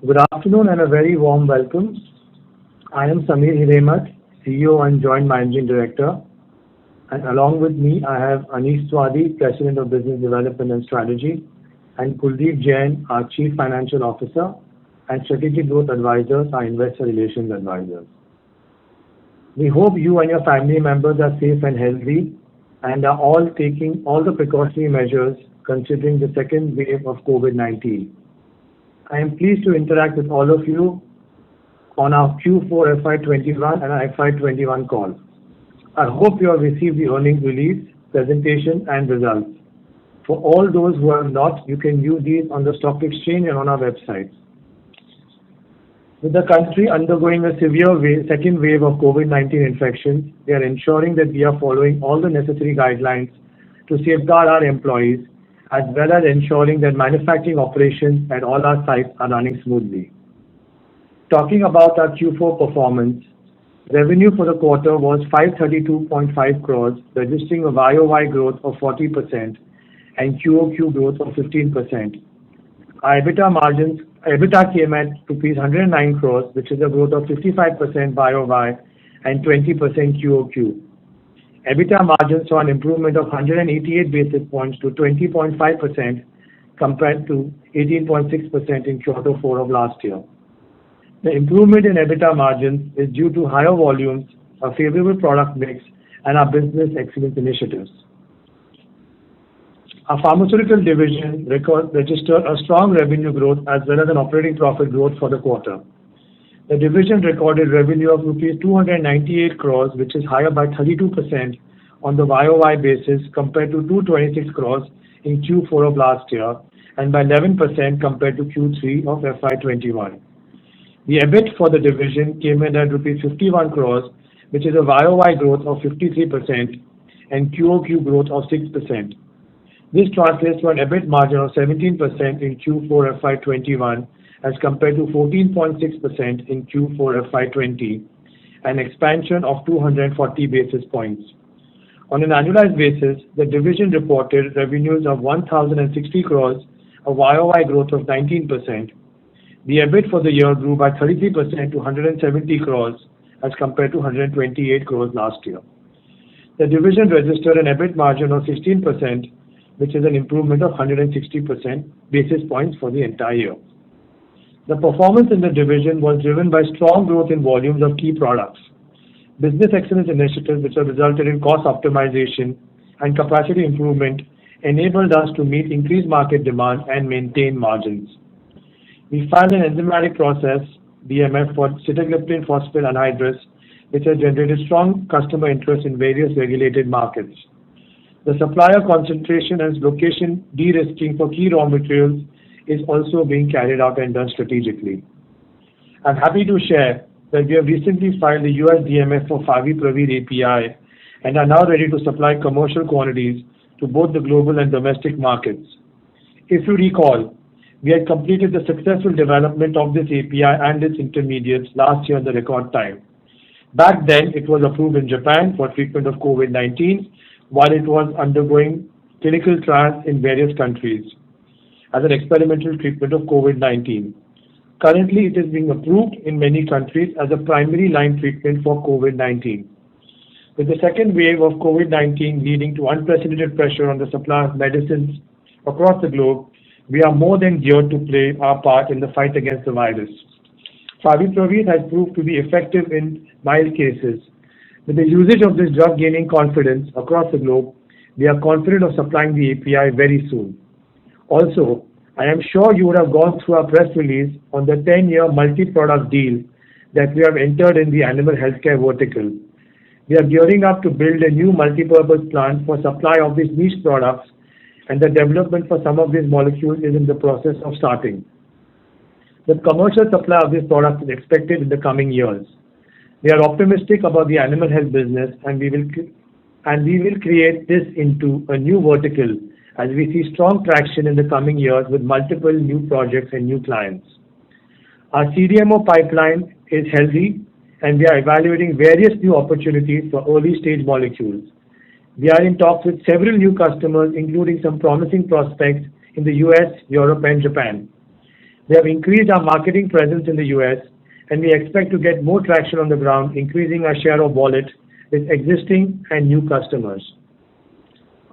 Good afternoon and a very warm welcome. I am Samir Hiremat, CEO and Joint Managing Director, and along with me I have Anish Swadi, President of Business Development and Strategy, and Kuldeep Jain, our Chief Financial Officer, and Strategic Growth Advisors, our Investor Relations Advisors. We hope you and your family members are safe and healthy and are all taking all the precautionary measures considering the second wave of COVID-19. I am pleased to interact with all of you on our Q4 FY21 and our FY21 call. I hope you have received the earnings release, presentation and results. For all those who have not, you can view these on the stock exchange and on our website. With the country undergoing a severe second wave of COVID-19 infections, we are ensuring that we are following all the necessary guidelines to safeguard our employees, as well as ensuring that manufacturing operations at all our sites are running smoothly. Talking about our Q4 performance, revenue for the quarter was 532.5 crores, registering a YOY growth of 40% and QOQ growth of 15%. Our EBITDA came at rupees 109 crores, which is a growth of 55% YOY and 20% QOQ. EBITDA margin saw an improvement of 188 basis points to 20.5% compared to 18.6% in Q4 of last year. The improvement in EBITDA margins is due to higher volumes, a favorable product mix, and our business excellence initiatives. Our pharmaceutical division registered a strong revenue growth as well as an operating profit growth for the quarter. The division recorded revenue of rupees 298 crores, which is higher by 32% on the YOY basis compared to 226 crores in Q4 of last year and by 11% compared to Q3 of FY21. The EBIT for the division came in at rupees 51 crores, which is a YOY growth of 53% and QOQ growth of 6%. This translates to an EBIT margin of 17% in Q4 FY21 as compared to 14.6% in Q4 FY20, an expansion of 240 basis points. On an annualized basis, the division reported revenues of 1,060 crores, a YOY growth of 19%. The EBIT for the year grew by 33% to 170 crores as compared to 128 crores last year. The division registered an EBIT margin of 16%, which is an improvement of 160 basis points for the entire year. The performance in the division was driven by strong growth in volumes of key products. Business excellence initiatives which have resulted in cost optimization and capacity improvement enabled us to meet increased market demand and maintain margins. We filed an enzymatic process, DMF, for sitagliptin phosphatase anhydrous, which has generated strong customer interest in various regulated markets. The supplier concentration and location de-risking for key raw materials is also being carried out and done strategically. I'm happy to share that we have recently filed the US DMF for Favipiravir API and are now ready to supply commercial quantities to both the global and domestic markets. If you recall, we had completed the successful development of this API and its intermediates last year in the record time. Back then, it was approved in Japan for treatment of COVID-19, while it was undergoing clinical trials in various countries as an experimental treatment of COVID-19. Currently, it is being approved in many countries as a primary line treatment for COVID-19. With the second wave of COVID-19 leading to unprecedented pressure on the supply of medicines across the globe, we are more than geared to play our part in the fight against the virus. Favipiravir has proved to be effective in mild cases. With the usage of this drug gaining confidence across the globe, we are confident of supplying the API very soon. Also, I am sure you would have gone through our press release on the 10-year multi-product deal that we have entered in the animal healthcare vertical. We are gearing up to build a new multi-purpose plant for supply of these niche products, and the development for some of these molecules is in the process of starting. The commercial supply of this product is expected in the coming years. We are optimistic about the animal health business and we will create this into a new vertical as we see strong traction in the coming years with multiple new projects and new clients. Our CDMO pipeline is healthy and we are evaluating various new opportunities for early stage molecules. We are in talks with several new customers, including some promising prospects in the US, Europe and Japan. We have increased our marketing presence in the US, and we expect to get more traction on the ground, increasing our share of wallet with existing and new customers.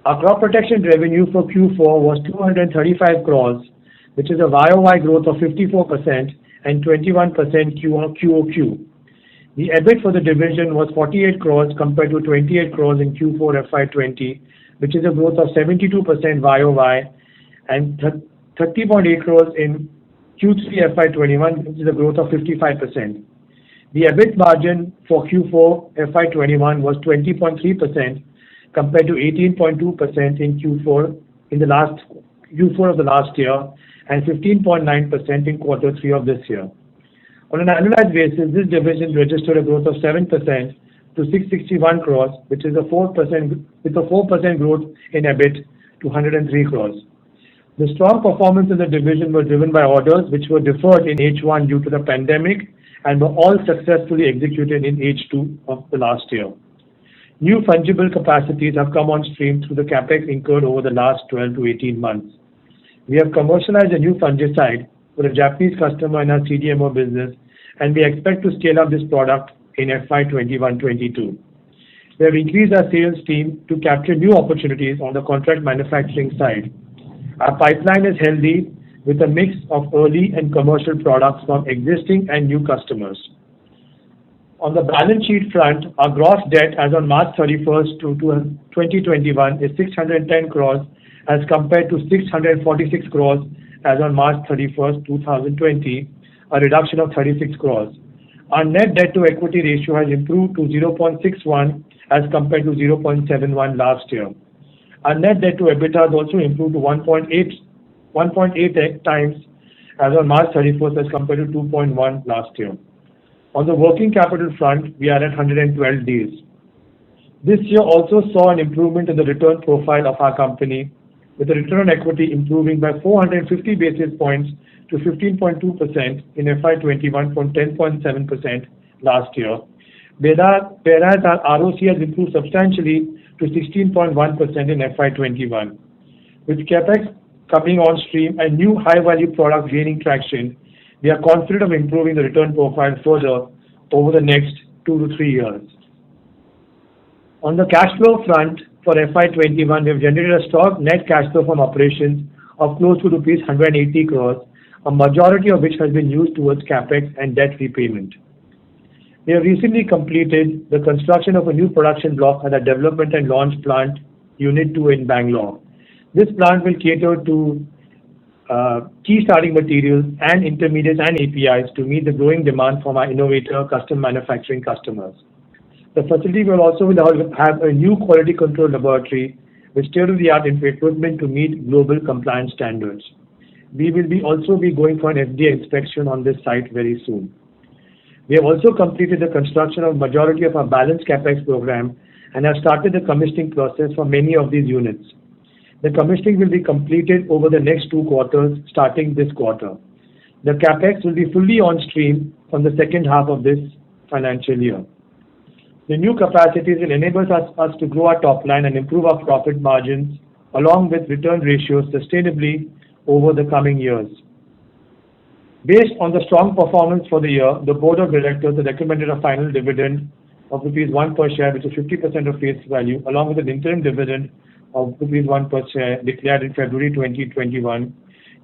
Our crop protection revenue for Q4 was 235 crores, which is a YOY growth of 54% and 21% QOQ. The EBIT for the division was 48 crores compared to 28 crores in Q4 FY20, which is a growth of 72% YOY, and 30.8 crores in Q3 FY21, which is a growth of 55%. The EBIT margin for Q4 FY21 was 20.3% compared to 18.2% in Q4 of the last year and 15.9% in quarter 3 of this year. On an annualized basis, this division registered a growth of 7% to 661 crores, which is a 4% growth in EBIT to 103 crores. The strong performance in the division was driven by orders which were deferred in H1 due to the pandemic and were all successfully executed in H2 of the last year. New fungible capacities have come on stream through the capex incurred over the last 12 to 18 months. We have commercialized a new fungicide for a Japanese customer in our CDMO business, and we expect to scale up this product in FY21-22. We have increased our sales team to capture new opportunities on the contract manufacturing side. Our pipeline is healthy with a mix of early and commercial products from existing and new customers. On the balance sheet front, our gross debt as on March 31st, 2021 is 610 crores as compared to 646 crores as on March 31st, 2020, a reduction of 36 crores. Our net debt to equity ratio has improved to 0.61 as compared to 0.71 last year. Our net debt to EBITDA has also improved to 1.8 times as on March 31st as compared to 2.1 last year. On the working capital front, we are at 112 days. This year also saw an improvement in the return profile of our company, with the return on equity improving by 450 basis points to 15.2% in FY21 from 10.7% last year, whereas our ROC has improved substantially to 16.1% in FY21. With capex coming on stream and new high-value products gaining traction, we are confident of improving the return profile further over the next 2 to 3 years. On the cash flow front, for FY21, we have generated a strong net cash flow from operations of close to rupees 180 crores, a majority of which has been used towards capex and debt repayment. We have recently completed the construction of a new production block at our development and launch plant, Unit 2 in Bangalore. This plant will cater to key starting materials and intermediates and APIs to meet the growing demand from our innovator custom manufacturing customers. The facility will also have a new quality control laboratory with state-of-the-art equipment to meet global compliance standards. We will also be going for an FDA inspection on this site very soon. We have also completed the construction of majority of our balanced capex program and have started the commissioning process for many of these units. The commissioning will be completed over the next 2 quarters, starting this quarter. The capex will be fully on stream from the second half of this financial year. The new capacities will enable us to grow our top line and improve our profit margins along with return ratios sustainably over the coming years. Based on the strong performance for the year, the Board of Directors has recommended a final dividend of rupees 1 per share, which is 50% of face value, along with an interim dividend of rupees 1 per share declared in February 2021,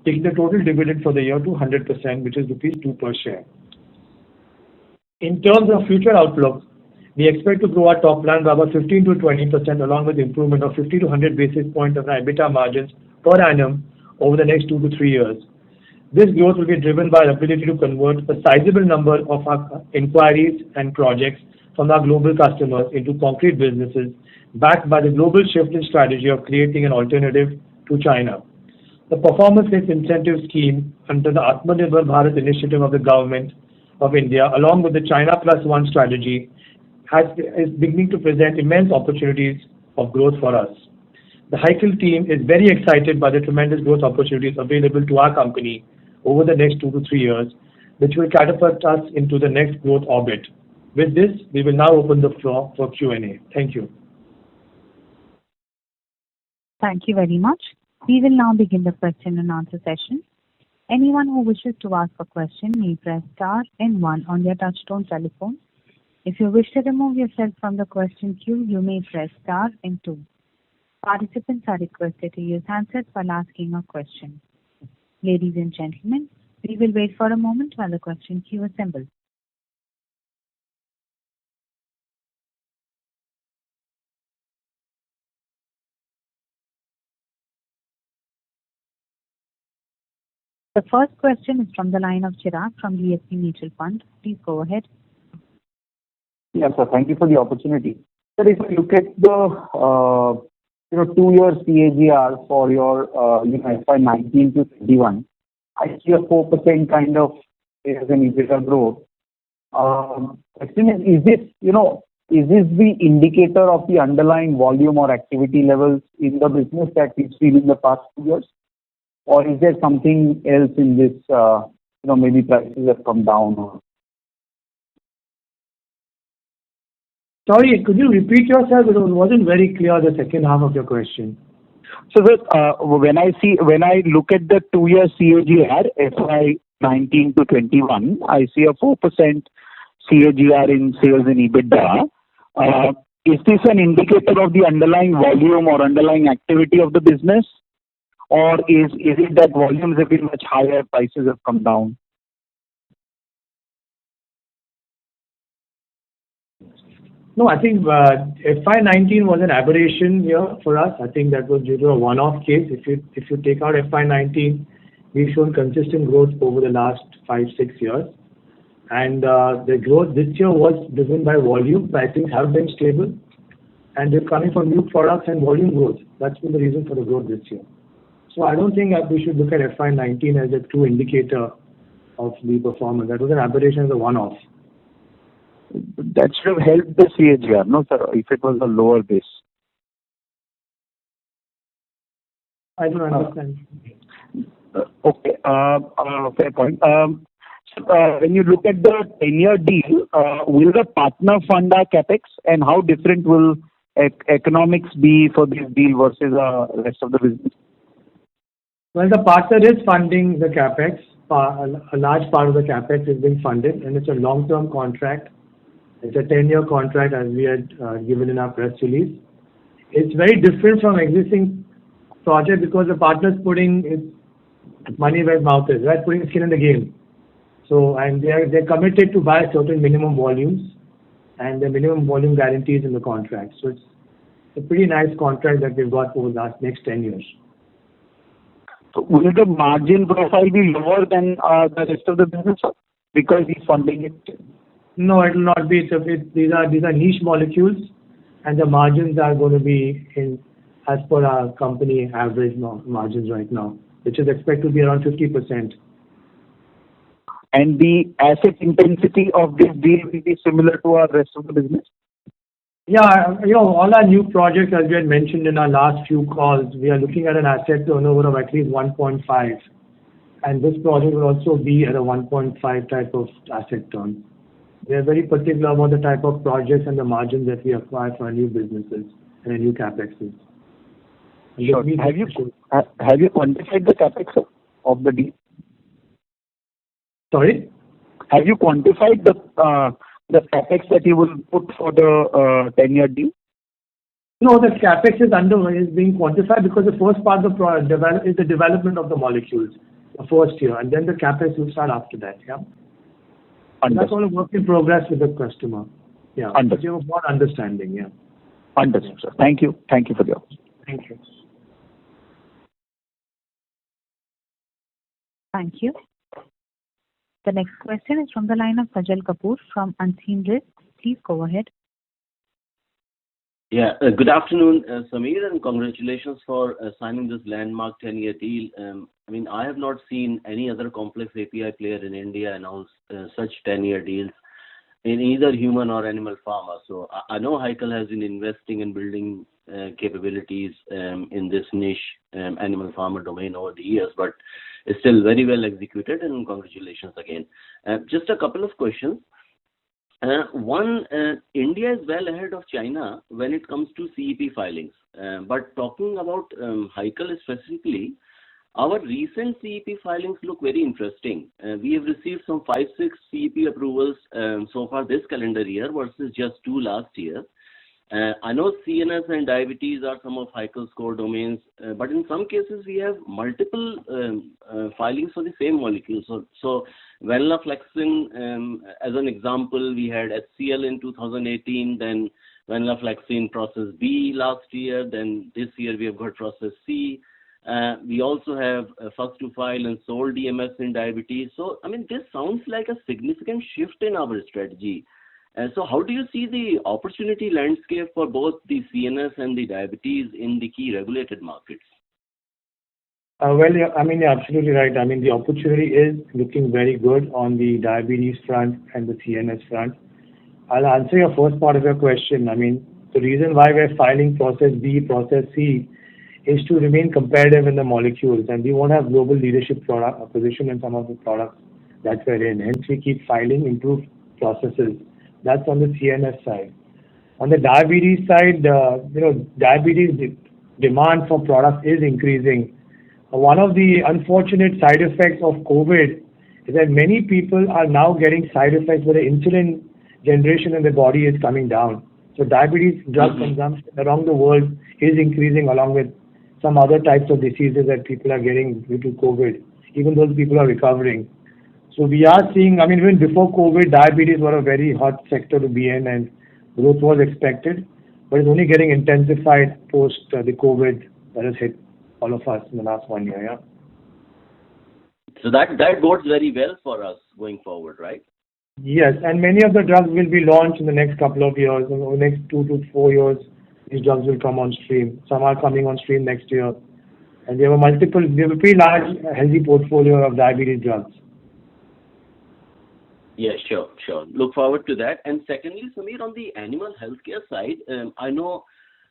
taking the total dividend for the year to 100%, which is rupees 2 per share. In terms of future outlook, we expect to grow our top line by about 15 to 20% along with improvement of 50 to 100 basis points of our EBITDA margins per annum over the next 2 to 3 years. This growth will be driven by our ability to convert a sizable number of our inquiries and projects from our global customers into concrete businesses, backed by the global shift in strategy of creating an alternative to China. The performance-based incentive scheme under the Atmanirbhar Bharat initiative of the Government of India, along with the China Plus One strategy, is beginning to present immense opportunities of growth for us. The HYCL team is very excited by the tremendous growth opportunities available to our company over the next 2 to 3 years, which will catapult us into the next growth orbit. With this, we will now open the floor for Q&A. Thank you. Thank you very much. We will now begin the question and answer session. Anyone who wishes to ask a question may press star and one on their touchtone telephone. If you wish to remove yourself from the question queue, you may press star and two. Participants are requested to use handsets while asking a question. Ladies and gentlemen, we will wait for a moment while the question queue assembles. The first question is from the line of Chirag from DSP Mutual Fund. Please go ahead. Yes, sir. Thank you for the opportunity. Sir, if you look at the 2-year CAGR for your FY 19 to 21, I see a 4% kind of as an EBITDA growth. Question is this the indicator of the underlying volume or activity levels in the business that we've seen in the past 2 years? Or is there something else in this, maybe prices have come down? Or... Sorry, could you repeat yourself? It wasn't very clear, the second half of your question. So, when I look at the 2-year CAGR, FY 19 to 21, I see a 4% CAGR in sales and EBITDA. Is this an indicator of the underlying volume or underlying activity of the business? Or is it that volumes have been much higher, prices have come down? No, I think FY 19 was an aberration year for us. I think that was due to a one-off case. If you take out FY 19, we've shown consistent growth over the last 5-6 years. And the growth this year was driven by volume. Pricing have been stable. And they're coming from new products and volume growth. That's been the reason for the growth this year. So I don't think that we should look at FY 19 as a true indicator of the performance. That was an aberration as a one-off. That should have helped the CAGR, no, sir, if it was a lower base. I don't understand. Okay, fair point. So, when you look at the 10-year deal, will the partner fund our capex, and how different will economics be for this deal versus the rest of the business? Well, the partner is funding the capex. A large part of the capex is being funded, and it's a long-term contract. It's a 10-year contract, as we had given in our press release. It's very different from existing project because the partner's putting its money where its mouth is, right? Putting skin in the game. So, and they're committed to buy certain minimum volumes, and the minimum volume guarantees in the contract. So it's a pretty nice contract that we've got for the next 10 years. So will the margin profile be lower than the rest of the business, sir? Because he's funding it? No, it will not be. These are niche molecules, and the margins are going to be as per our company average margins right now, which is expected to be around 50%. And the asset intensity of this deal will be similar to our rest of the business? Yeah, all our new projects, as we had mentioned in our last few calls, we are looking at an asset turnover of at least 1.5. And this project will also be at a 1.5 type of asset turn. We are very particular about the type of projects and the margins that we acquire for our new businesses and our new capexes. Sure. Have you quantified the capex of the deal? Sorry? Have you quantified the capex that you will put for the 10-year deal? No, the capex is being quantified because the first part of the project is the development of the molecules, the first year, and then the capex will start after that. Yeah. That's all a work in progress with the customer. Yeah. Understood. You have more understanding. Yeah. Understood, sir. Thank you. Thank you for the opportunity. Thank you. Thank you. The next question is from the line of Sajal Kapoor from Unseen Risk. Please go ahead. Yeah. Good afternoon, Samir, and congratulations for signing this landmark 10-year deal. I mean, I have not seen any other complex API player in India announce such 10-year deals in either human or animal pharma. So I know Hykal has been investing in building capabilities in this niche animal pharma domain over the years, but it's still very well executed, and congratulations again. Just a couple of questions. One, India is well ahead of China when it comes to CEP filings. But talking about Hykal specifically, Our recent CEP filings look very interesting. We have received some 5-6 CEP approvals so far this calendar year versus just 2 last year. I know CNS and diabetes are some of Heikel's core domains, but in some cases we have multiple filings for the same molecule. So venlafaxine, as an example, we had HCl in 2018, then venlafaxine process B last year, then this year we have got process C. We also have first to file and sold DMS in diabetes. So, I mean, this sounds like a significant shift in our strategy. So how do you see the opportunity landscape for both the CNS and the diabetes in the key regulated markets? Well, yeah, I mean, you're absolutely right. I mean, the opportunity is looking very good on the diabetes front and the CNS front. I'll answer your first part of your question. I mean, the reason why we're filing process B, process C is to remain competitive in the molecules, and we won't have global leadership product position in some of the products that we're in. Hence, we keep filing improved processes. That's on the CNS side. On the diabetes side, diabetes demand for products is increasing. One of the unfortunate side effects of COVID is that many people are now getting side effects where the insulin generation in the body is coming down. So diabetes drug consumption around the world is increasing along with some other types of diseases that people are getting due to COVID, even those people are recovering. So we are seeing, I mean, even before COVID, diabetes were a very hot sector to be in and growth was expected, but it's only getting intensified post the COVID that has hit all of us in the last 1 year. Yeah. So that bodes very well for us going forward, right? Yes, and many of the drugs will be launched in the next couple of years. In the next 2 to 4 years, these drugs will come on stream. Some are coming on stream next year. And we have a pretty large, healthy portfolio of diabetes drugs. Yeah, sure. Look forward to that. And secondly, Samir, on the animal healthcare side, I know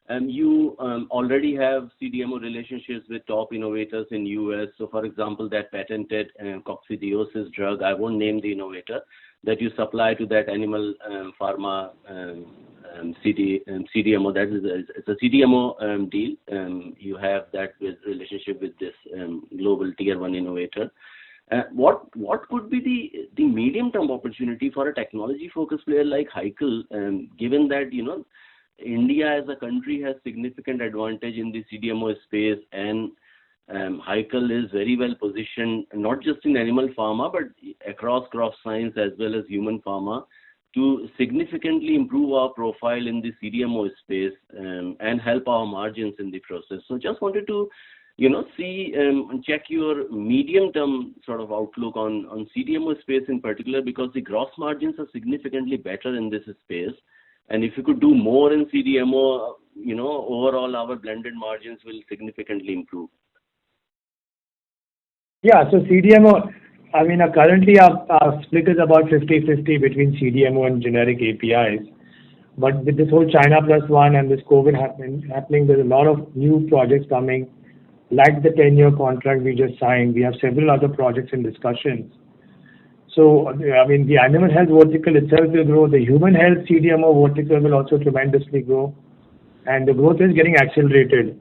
you already have CDMO relationships with top innovators in US. So, for example, that patented coccidiosis drug, I won't name the innovator, that you supply to that animal pharma CDMO. That is, it's a CDMO deal. You have that relationship with this global tier 1 innovator. What could be the medium-term opportunity for a technology-focused player like Heikel, given that, India as a country has significant advantage in the CDMO space, and Heikel is very well positioned, not just in animal pharma, but across crop science as well as human pharma, to significantly improve our profile in the CDMO space and help our margins in the process. So just wanted to see and check your medium-term sort of outlook on CDMO space in particular, because the gross margins are significantly better in this space. And if you could do more in CDMO, overall our blended margins will significantly improve. Yeah, so CDMO, I mean, currently our split is about 50-50 between CDMO and generic APIs. But with this whole China Plus One and this COVID happening, there's a lot of new projects coming. Like the 10-year contract we just signed, we have several other projects in discussions. So, I mean, the animal health vertical itself will grow. The human health CDMO vertical will also tremendously grow. And the growth is getting accelerated.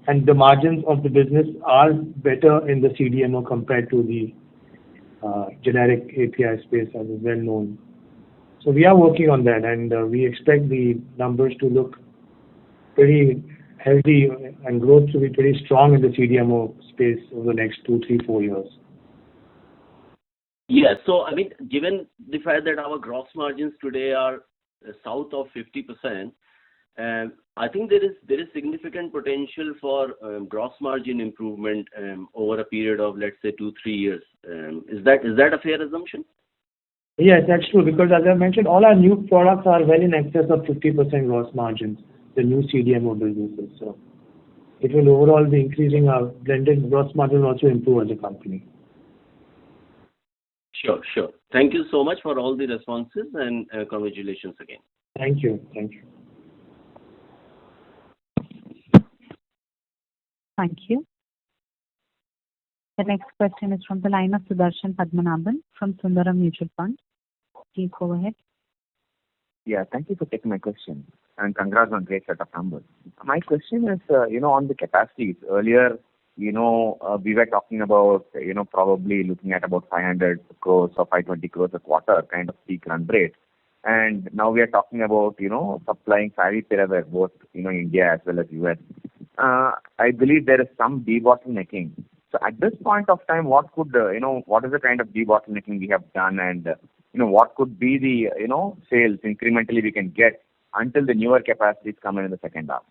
And the margins of the business are better in the CDMO compared to the generic API space, as is well known. So we are working on that, and we expect the numbers to look pretty healthy and growth to be pretty strong in the CDMO space over the next 2, 3, 4 years. Yeah, so I mean, given the fact that our gross margins today are south of 50%, I think there is significant potential for gross margin improvement over a period of, let's say, 2-3 years. Is that a fair assumption? Yes, that's true, because as I mentioned, all our new products are well in excess of 50% gross margins, the new CDMO businesses. So it will overall be increasing our blended gross margin, also improve as a company. Sure. Thank you so much for all the responses, and congratulations again. Thank you. Thank you. The next question is from the line of Sudarshan Padmanabhan from Sundaram Mutual Fund. Please go ahead. Yeah, thank you for taking my question, and congrats on great set of numbers. My question is, on the capacities. Earlier, we were talking about, probably looking at about 500 crores or 520 crores a quarter kind of peak run rate. And now we are talking about, supplying favipiravir, both, India as well as US. I believe there is some debottlenecking. So at this point of time, what could, what is the kind of debottlenecking we have done, and, what could be the, sales incrementally we can get until the newer capacities come in the second half?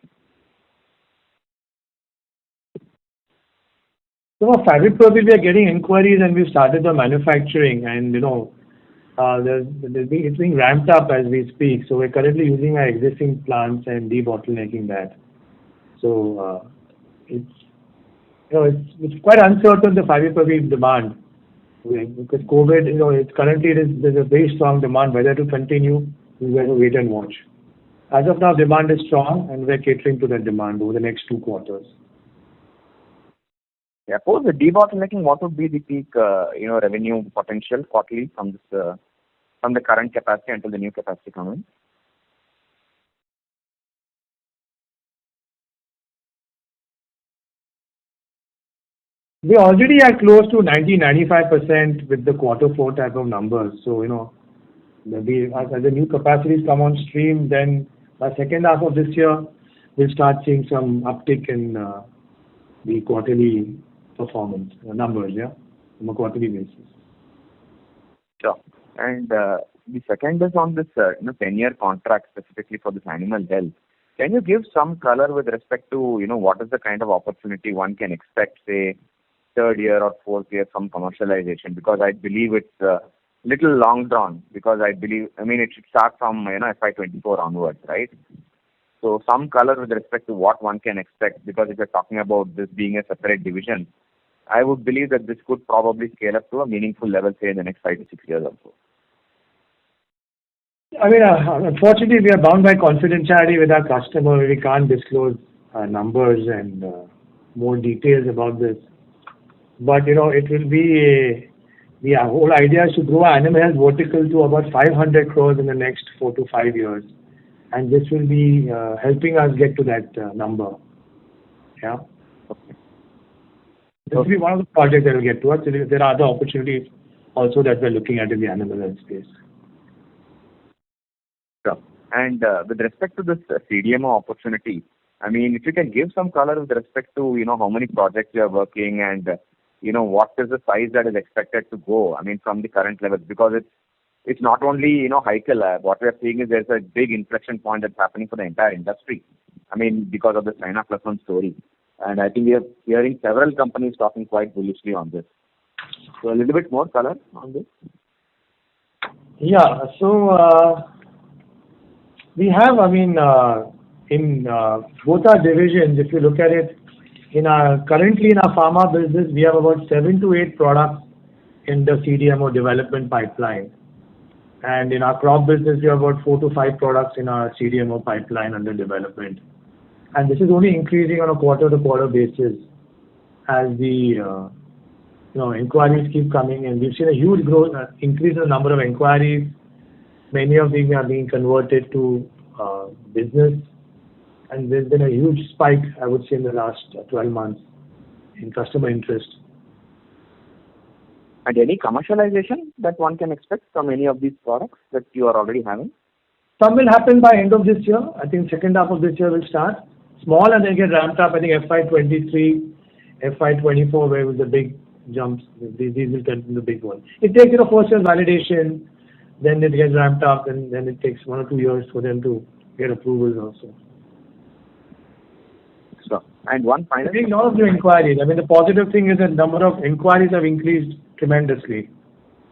So for favipiravir, we are getting inquiries and we've started the manufacturing, and it's being ramped up as we speak. So we're currently using our existing plants and debottlenecking that. So it's quite uncertain, the favipiravir demand, because COVID. There's a very strong demand. Whether to continue, we have to wait and watch. As of now, demand is strong, and we're catering to that demand over the next 2 quarters. Yeah, suppose the debottlenecking, what would be the peak, revenue potential quarterly from this, from the current capacity until the new capacity comes in? We already are close to 90-95% with the Q4 type of numbers. So, maybe as the new capacities come on stream, then by second half of this year, we'll start seeing some uptick in the quarterly performance numbers, on a quarterly basis. Sure. And the second is on this, 10-year contract specifically for this animal health. Can you give some color with respect to, what is the kind of opportunity one can expect, say, third year or fourth year from commercialization? Because I believe it's a little long drawn, because it should start from, FY24 onwards, right? So some color with respect to what one can expect, because if you're talking about this being a separate division, I would believe that this could probably scale up to a meaningful level, say, in the next 5 to 6 years or so. Unfortunately, we are bound by confidentiality with our customer. We can't disclose numbers and more details about this. But, it will be the whole idea is to grow our animal health vertical to about 500 crores in the next 4 to 5 years. And this will be helping us get to that number. Yeah. Okay. This will be one of the projects that will get to us. There are other opportunities also that we're looking at in the animal health space. Sure. And with respect to this CDMO opportunity, if you can give some color with respect to, how many projects you are working, and, what is the size that is expected to go, from the current levels, because it's not only, Haikel Lab. What we are seeing is there's a big inflection point that's happening for the entire industry. Because of the China Plus One story. And I think we are hearing several companies talking quite bullishly on this. So a little bit more color on this. Yeah. So we have, in both our divisions, if you look at it, currently in our pharma business, we have about 7 to 8 products in the CDMO development pipeline. And in our crop business, we have about 4 to 5 products in our CDMO pipeline under development. And this is only increasing on a quarter-to-quarter basis as the inquiries keep coming in. We've seen a huge growth, increase in the number of inquiries. Many of these are being converted to business, and there's been a huge spike, I would say, in the last 12 months in customer interest. And any commercialization that one can expect from any of these products that you are already having? Some will happen by end of this year. I think second half of this year will start. Small, and then get ramped up. I think FY23, FY24, where with the big jumps, these will get the big one. It takes, first year validation, then it gets ramped up, and then it takes 1 or 2 years for them to get approvals also. Sure. And one final... I think a lot of new inquiries. The positive thing is that number of inquiries have increased tremendously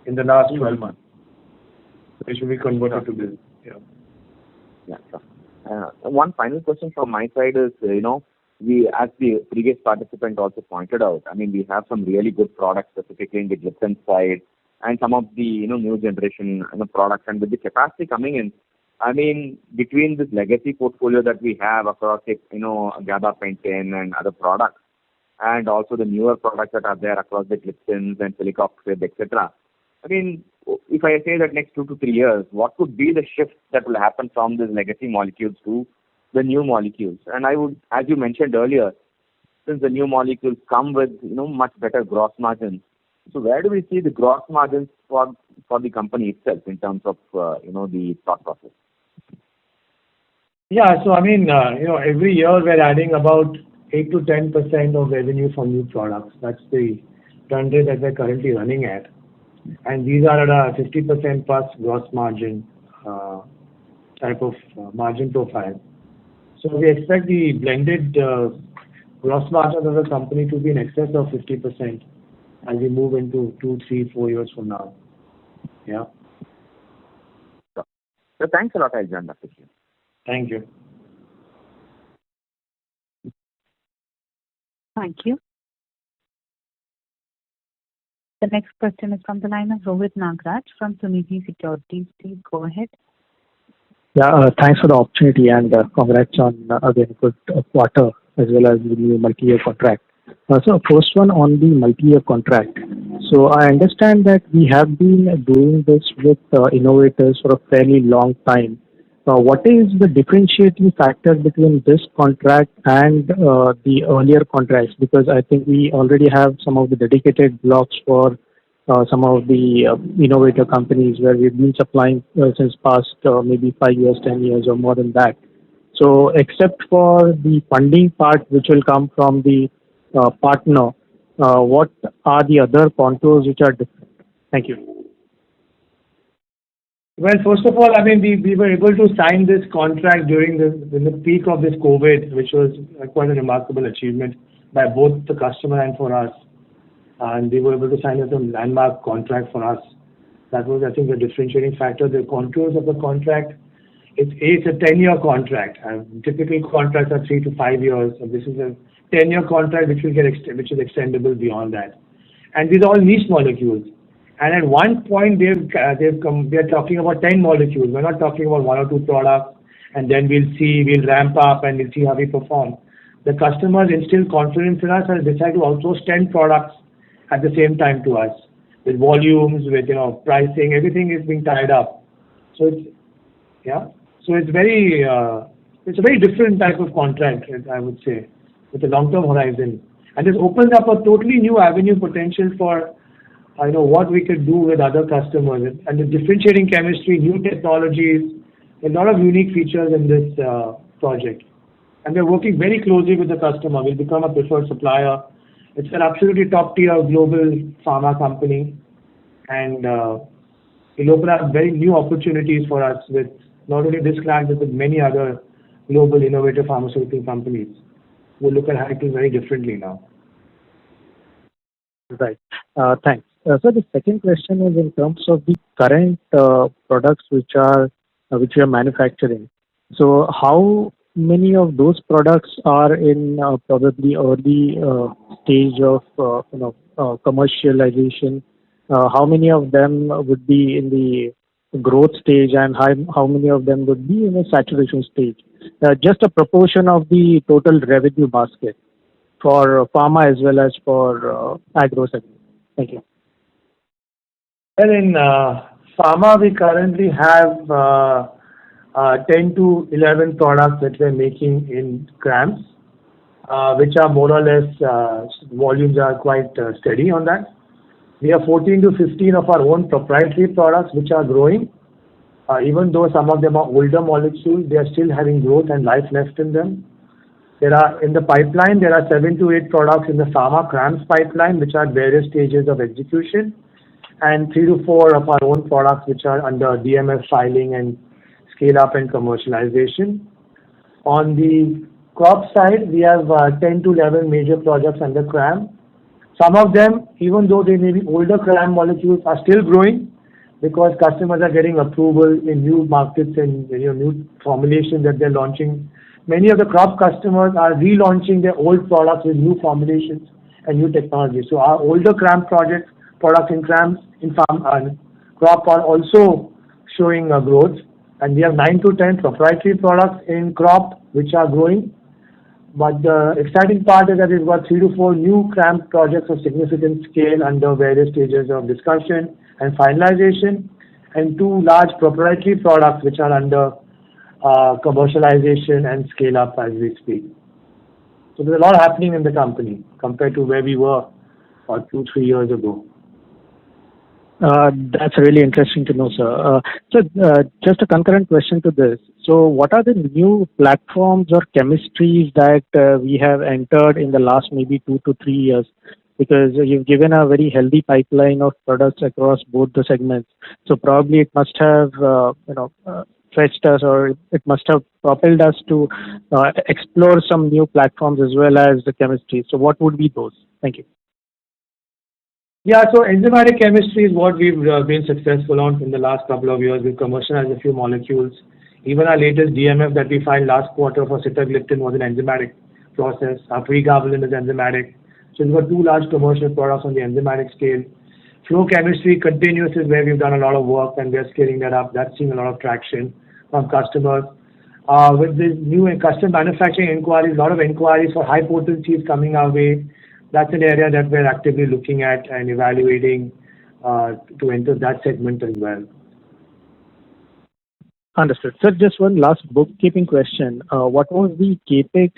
in the last 12 months. They should be converted to business. Yeah. Yeah, sure. One final question from my side is, we, as the previous participant also pointed out, we have some really good products, specifically in the gliptin side, and some of the, new generation products. And with the capacity coming in, between this legacy portfolio that we have across, gabapentin and other products, and also the newer products that are there across the gliptins and celecoxib, etc. If I say that next 2 to 3 years, what could be the shift that will happen from these legacy molecules to the new molecules? And I would, as you mentioned earlier, since the new molecules come with, much better gross margins. So where do we see the gross margins for the company itself in terms of, the thought process? Yeah. So I mean, every year we're adding about 8 to 10% of revenue from new products. That's the run rate that we're currently running at. And these are at a 50% plus gross margin type of margin profile. So we expect the blended gross margin of the company to be in excess of 50% as we move into 2, 3, 4 years from now. Yeah. So thanks a lot, I'll join back with you. Thank you. Thank you. The next question is from the line of Rohit Nagraj from Sunidhi Securities. Please go ahead. Yeah, thanks for the opportunity and congrats on again good quarter as well as the new multi-year contract. So first one on the multi-year contract. So I understand that we have been doing this with innovators for a fairly long time. What is the differentiating factor between this contract and the earlier contracts? Because I think we already have some of the dedicated blocks for some of the innovator companies where we've been supplying since past maybe 5 years, 10 years or more than that. So except for the funding part which will come from the partner, what are the other contours which are different? Thank you. Well, first of all, I mean, we were able to sign this contract during in the peak of this COVID, which was quite a remarkable achievement by both the customer and for us. And we were able to sign a landmark contract for us. That was, I think, the differentiating factor. The contours of the contract, it's a 10-year contract. And typical contracts are 3 to 5 years. And this is a 10-year contract which which is extendable beyond that. And these are all niche molecules. And at one point, they're talking about 10 molecules. We're not talking about 1 or 2 products, and then we'll ramp up and we'll see how we perform. The customers instill confidence in us and decide to outsource 10 products at the same time to us, with volumes, with pricing, everything is being tied up. So it's a very different type of contract, I would say, with a long-term horizon. And this opens up a totally new avenue potential for what we could do with other customers and the differentiating chemistry, new technologies, a lot of unique features in this project. And we're working very closely with the customer. We'll become a preferred supplier. It's an absolutely top-tier global pharma company, and it'll open up very new opportunities for us with not only this client, but with many other global innovative pharmaceutical companies. We'll look at Hydrogen very differently now. Right. Thanks. So the second question is in terms of the current products which we are manufacturing. So how many of those products are in probably early stage of commercialization? How many of them would be in the growth stage, and how many of them would be in a saturation stage? Just a proportion of the total revenue basket for pharma as well as for agro segment. Thank you. Well, in pharma, we currently have 10 to 11 products that we're making in CRAMS, which are more or less, volumes are quite steady on that. We have 14 to 15 of our own proprietary products which are growing. Even though some of them are older molecules, they are still having growth and life left in them. In the pipeline, there are 7 to 8 products in the pharma CRAMS pipeline which are at various stages of execution, and 3 to 4 of our own products which are under DMF filing and scale up and commercialization. On the crop side, we have 10 to 11 major projects under CRAM. Some of them, even though they may be older CRAM molecules, are still growing because customers are getting approval in new markets and new formulations that they're launching. Many of the crop customers are relaunching their old products with new formulations and new technologies. So our older CRAM products in CRAMS in farm and crop are also showing growth. And we have 9 to 10 proprietary products in crop which are growing. But the exciting part is that we've got 3 to 4 new CRAM projects of significant scale under various stages of discussion and finalization, and 2 large proprietary products which are under commercialization and scale up as we speak. So there's a lot happening in the company compared to where we were 2-3 years ago. That's really interesting to know, sir. Just a concurrent question to this. So what are the new platforms or chemistries that we have entered in the last maybe 2 to 3 years? Because you've given a very healthy pipeline of products across both the segments. So probably it must have, fetched us, or it must have propelled us to explore some new platforms as well as the chemistry. So what would be those? Thank you. Yeah, so enzymatic chemistry is what we've been successful on in the last couple of years. We've commercialized a few molecules. Even our latest DMF that we filed last quarter for sitagliptin was an enzymatic process. Our pregabalin is enzymatic. So we've got 2 large commercial products on the enzymatic scale. Flow chemistry continuous is where we've done a lot of work, and we're scaling that up. That's seeing a lot of traction from customers. With this new custom manufacturing inquiries, a lot of inquiries for high potencies coming our way. That's an area that we're actively looking at and evaluating to enter that segment as well. Understood. Sir, just one last bookkeeping question. What was the capex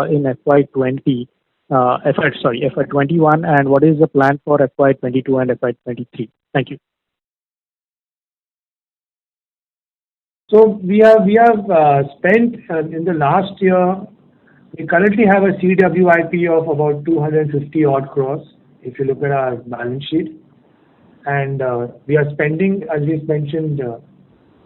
in FY20, FY21, and what is the plan for FY22 and FY23? Thank you. So we have spent in the last year. We currently have a CWIP of about 250 odd crores. If you look at our balance sheet, and we are spending, as we mentioned,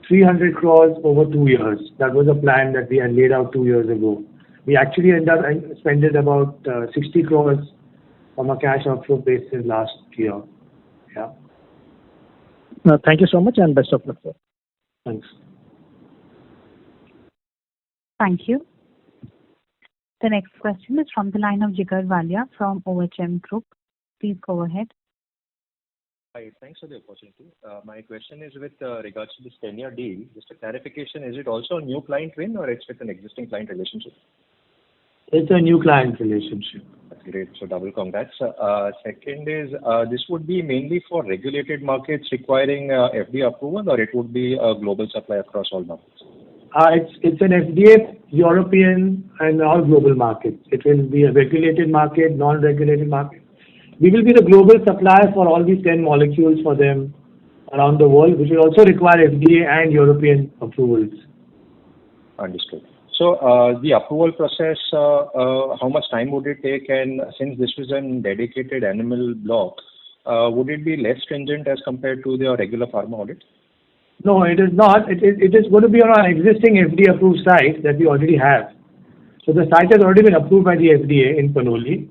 300 crores over 2 years. That was a plan that we had laid out 2 years ago. We actually ended up spending about 60 crores on a cash outflow basis last year. Yeah. Thank you so much, and best of luck, sir. Thanks. Thank you. The next question is from the line of Jigar Valia from OHM Group. Please go ahead. Hi, thanks for the opportunity. My question is with regards to this 10-year deal. Just a clarification, is it also a new client win or it's with an existing client relationship? It's a new client relationship. That's great. So double congrats. Second is, this would be mainly for regulated markets requiring FDA approval, or it would be a global supply across all markets? It's an FDA, European, and all global markets. It will be a regulated market, non-regulated market. We will be the global supplier for all these 10 molecules for them around the world, which will also require FDA and European approvals. Understood. So the approval process, how much time would it take? And since this was a dedicated animal block, would it be less stringent as compared to the regular pharma audit? No, it is not. It is going to be on our existing FDA-approved site that we already have. So the site has already been approved by the FDA in Panoli.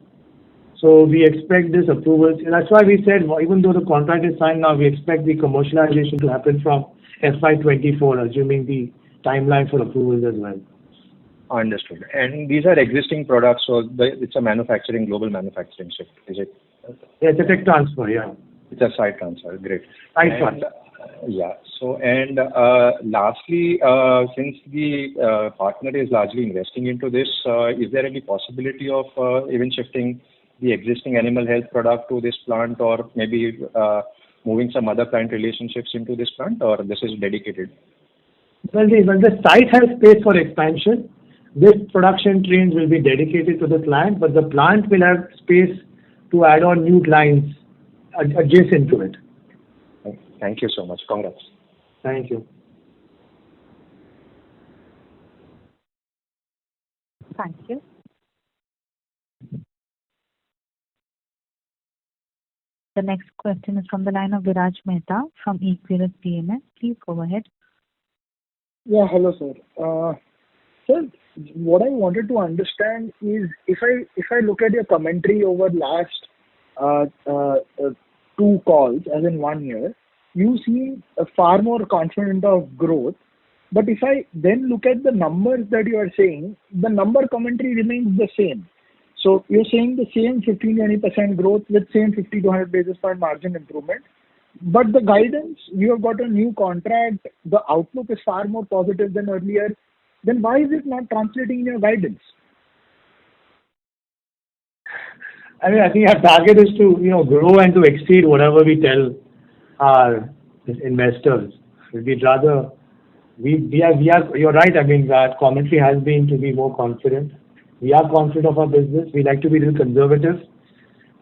So we expect this approval. That's why we said, even though the contract is signed now, we expect the commercialization to happen from FY24, assuming the timeline for approvals as well. Understood. And these are existing products, so it's a global manufacturing shift, is it? Yeah, it's a tech transfer, yeah. It's a site transfer, great. Site transfer. Yeah. So, and lastly, since the partner is largely investing into this, is there any possibility of even shifting the existing animal health product to this plant, or maybe moving some other client relationships into this plant, or this is dedicated? Well, the site has space for expansion. This production trains will be dedicated to the plant, but the plant will have space to add on new lines adjacent to it. Thank you so much. Congrats. Thank you. Thank you. The next question is from the line of Viraj Mehta from Equirus PMS. Please go ahead. Yeah, hello, sir. Sir, what I wanted to understand is if I look at your commentary over last 2 calls, as in 1 year, you seem far more confident of growth. But if I then look at the numbers that you are saying, the number commentary remains the same. So you're saying the same 15-20% growth with same 50 to 100 basis point margin improvement. But the guidance, you have got a new contract, the outlook is far more positive than earlier. Then why is it not translating in your guidance? I mean, I think our target is to grow and to exceed whatever we tell our investors. We'd rather you're right. I mean, that commentary has been to be more confident. We are confident of our business. We like to be a little conservative.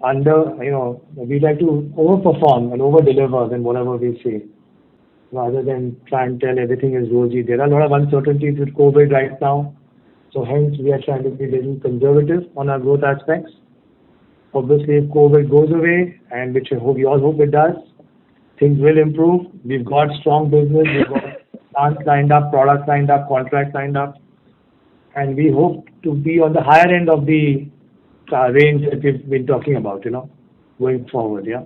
We like to overperform and over-deliver than whatever we say, rather than try and tell everything is rosy. There are a lot of uncertainties with COVID right now. So hence, we are trying to be a little conservative on our growth aspects. Obviously, if COVID goes away, and which we all hope it does, things will improve. We've got strong business. We've got plants lined up, products lined up, contracts lined up. And we hope to be on the higher end of the range that we've been talking about, going forward, yeah.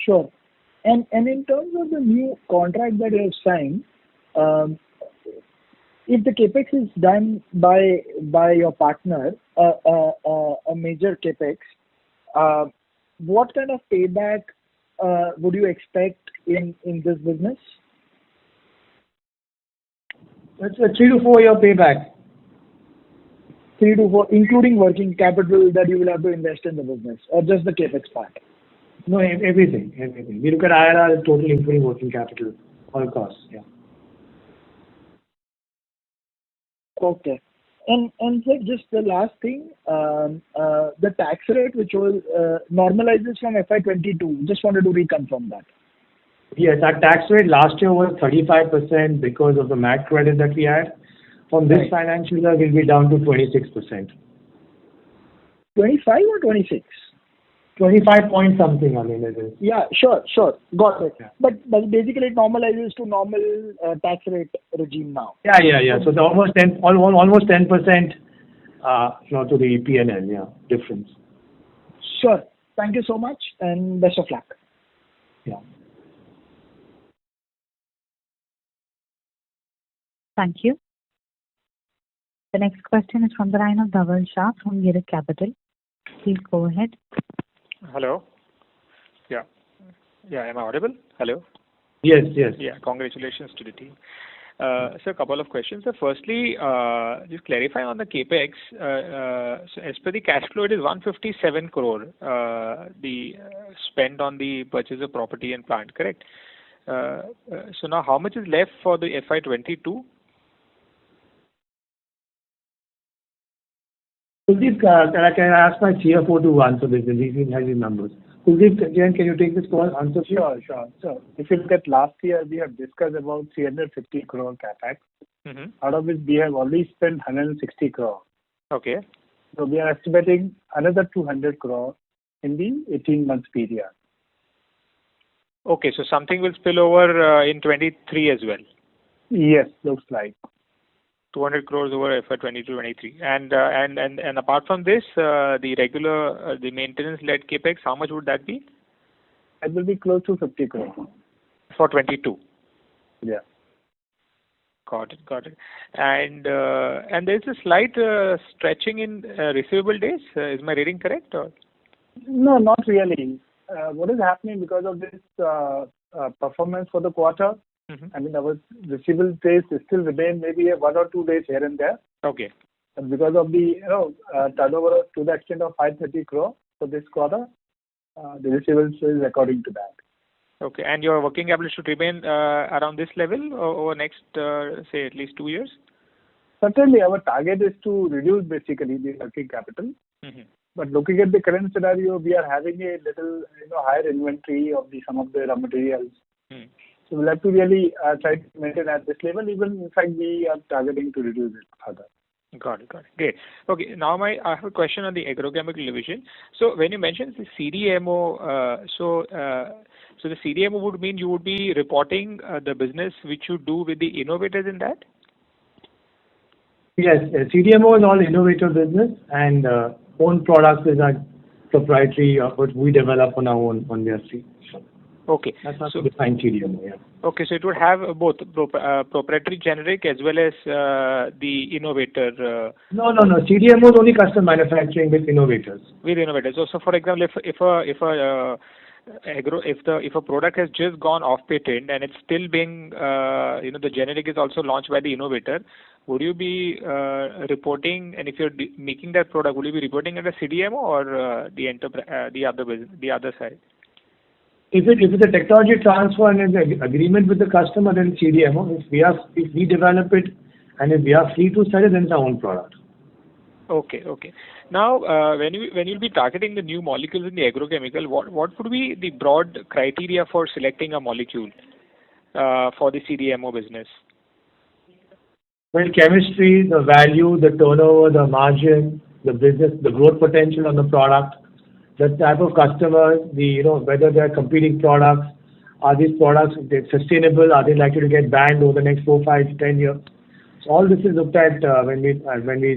Sure. And in terms of the new contract that you have signed, if the capex is done by your partner, a major capex, what kind of payback would you expect in this business? It's a 3 to 4 year payback. 3 to 4, including working capital that you will have to invest in the business, or just the capex part? No, everything. We look at IRR as total including working capital, all costs, yeah. Okay. And sir, just the last thing, the tax rate which was normalizes from FY22, just wanted to reconfirm that. Yes, our tax rate last year was 35% because of the MAT credit that we had. From this financial year, we'll be down to 26%. 25 or 26? 25 point something, I mean, it is. Yeah, sure. Got it. Yeah. But basically it normalizes to normal tax rate regime now. Yeah. So the almost 10%, to the P&L, yeah, difference. Sure. Thank you so much and best of luck. Yeah. Thank you. The next question is from the line of Dhaval Shah from Girik Capital. Please go ahead. Hello. Yeah. Am I audible? Hello. Yes. Yeah. Congratulations to the team. So a couple of questions. So firstly, just clarify on the capex. So as per the cash flow, it is 157 crore. The spend on the purchase of property and plant, correct? So now, how much is left for the FY22? Kuldeep, can I ask my CFO to answer this? He has his numbers. Kuldeep, can you take this call? Answer, please? Sure. So if you look at last year, we have discussed about 350 crore capex, out of which we have already spent 160 crore. Okay. So we are estimating another 200 crore in the 18 months period. Okay, so something will spill over in 23 as well. Yes, looks like. 200 crores over FY22-23. And apart from this, the regular, the maintenance-led capex, how much would that be? It will be close to 50 crore. For 22? Yeah. Got it. And there's a slight stretching in receivable days. Is my reading correct? Or? No, not really. What is happening because of this performance for the quarter? I mean, our receivable days still remain maybe 1 or 2 days here and there. Okay. And because of the turnover to the extent of 530 crore for this quarter, the receivables is according to that. Okay. And your working capital should remain around this level over next, say, at least 2 years? Certainly, our target is to reduce basically the working capital. But looking at the current scenario, we are having a little higher inventory of some of the raw materials. So we'll have to really try to maintain at this level. Even in fact, we are targeting to reduce it further. Got it. Great. Okay. Now I have a question on the agrochemical division. So when you mentioned the CDMO, so the CDMO would mean you would be reporting the business which you do with the innovators in that? Yes. CDMO is all innovator business, and own products is our proprietary, what we develop on our own on their seed. Okay. That's not defined CDMO, yeah. Okay, so it would have both proprietary generic as well as the innovator. No. CDMO is only custom manufacturing with innovators. With innovators. So for example, if a product has just gone off patent and it's still being, the generic is also launched by the innovator, would you be reporting? And if you're making that product, would you be reporting at a CDMO or the other side? If it's a technology transfer and an agreement with the customer, then CDMO. If we develop it and if we are free to sell it, then it's our own product. Okay. Now, when you'll be targeting the new molecules in the agrochemical, what would be the broad criteria for selecting a molecule for the CDMO business? Well, chemistry, the value, the turnover, the margin, the business, the growth potential on the product, the type of customers, whether they are competing products, are these products sustainable? Are they likely to get banned over the next 4, 5, 10 years? So all this is looked at when we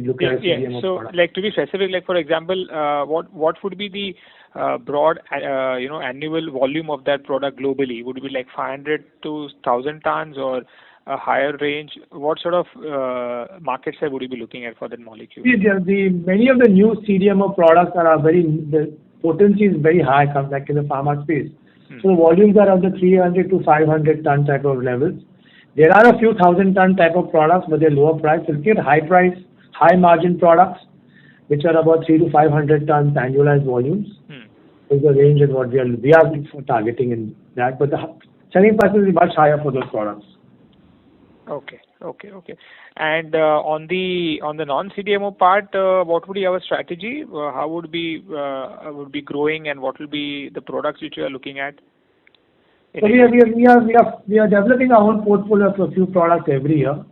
look at a CDMO So, product. like to be specific, like for example, what would be the broad annual volume of that product globally? Would it be like 500 to 1,000 tons or a higher range? What sort of market share would you be looking at for that molecule? See, many of the new CDMO products the potency is very high, like in the pharma space. So the volumes are of the 300 to 500 ton type of levels. There are a few 1,000-ton type of products, but they're lower price. So you get high price, high margin products, which are about 300 to 500 tons annualized volumes. Is the range in what we are targeting in that. But the selling price is much higher for those products. Okay. And on the non-CDMO part, what would be our strategy? How would be growing, and what will be the products which you are looking at? So we are developing our own portfolio of a few products every year.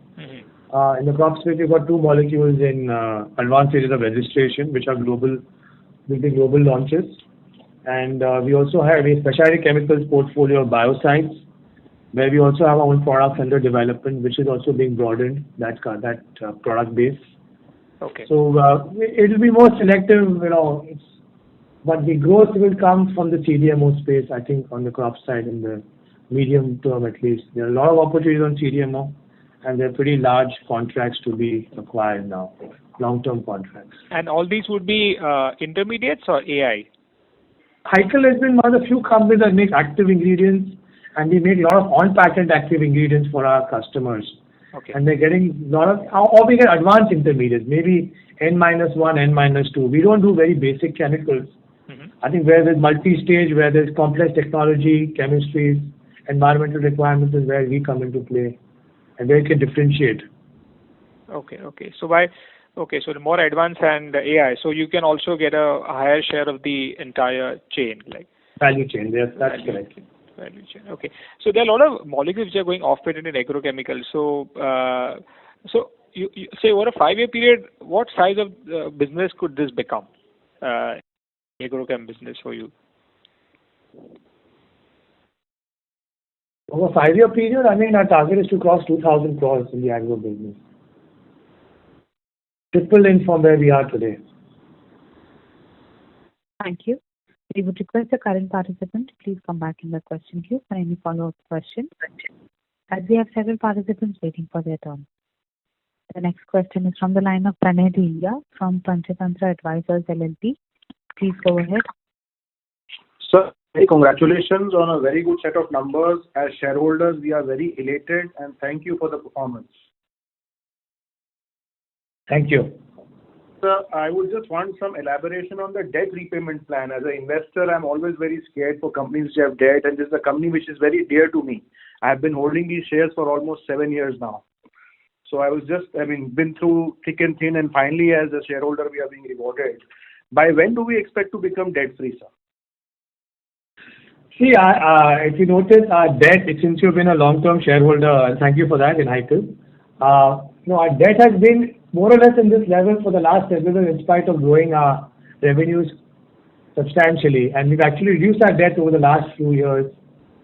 In the crop space, we've got 2 molecules in advanced stages of registration, which are global launches. And we also have a specialty chemicals portfolio of biocides, where we also have our own products under development, which is also being broadened, that product base. Okay. So it will be more selective, but the growth will come from the CDMO space, I think, on the crop side in the medium term at least. There are a lot of opportunities on CDMO, and they're pretty large contracts to be acquired now, long-term contracts. And all these would be intermediates or AI? Hykel has been one of the few companies that make active ingredients, and we make a lot of on-patent active ingredients for our customers. Okay. And they're getting a lot of, or we get advanced intermediates, maybe N-1, N-2. We don't do very basic chemicals. I think where there's multi-stage, where there's complex technology, chemistries, environmental requirements is where we come into play, and where we can differentiate. Okay. So the more advanced and AI, so you can also get a higher share of the entire chain, like value chain. Yes, that's correct. Value chain. Okay. So there are a lot of molecules which are going off patent in agrochemicals. So you say over a 5-year period, what size of business could this become? Agrochem business for you? Over a 5-year period, our target is to cross 2,000 crores in the agro business. Triple in from where we are today. Thank you. We would request the current participant to please come back in the question queue for any follow-up questions, as we have several participants waiting for their turn. The next question is from the line of Pranay Dhiya from Panchatantra Advisors LLP. Please go ahead. Sir, congratulations on a very good set of numbers. As shareholders, we are very elated, and thank you for the performance. Thank you. Sir, I would just want some elaboration on the debt repayment plan. As an investor, I'm always very scared for companies which have debt, and this is a company which is very dear to me. I have been holding these shares for almost 7 years now. So been through thick and thin, and finally, as a shareholder, we are being rewarded. By when do we expect to become debt-free, sir? See, if you notice, our debt, since you've been a long-term shareholder, thank you for that in Hykel. Our debt has been more or less in this level for the last several years, in spite of growing our revenues substantially. And we've actually reduced our debt over the last few years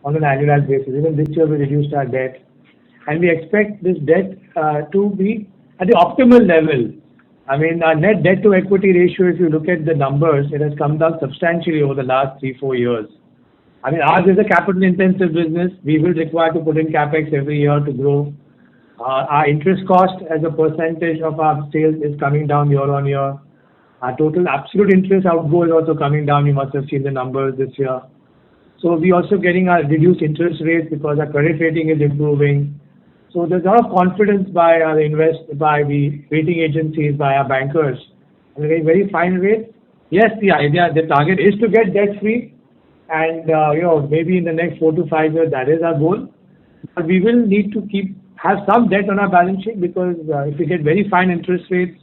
on an annualized basis. Even this year, we reduced our debt. And we expect this debt to be at the optimal level. Our net debt to equity ratio, if you look at the numbers, it has come down substantially over the last 3-4 years. Ours is a capital-intensive business. We will require to put in capex every year to grow. Our interest cost as a percentage of our sales is coming down year on year. Our total absolute interest outgo is also coming down. You must have seen the numbers this year. So we're also getting a reduced interest rates because our credit rating is improving. So there's a lot of confidence by the rating agencies, by our bankers, and a very fine rate. Yes, the target is to get debt-free, and maybe in the next 4 to 5 years, that is our goal. But we will need to have some debt on our balance sheet, because if we get very fine interest rates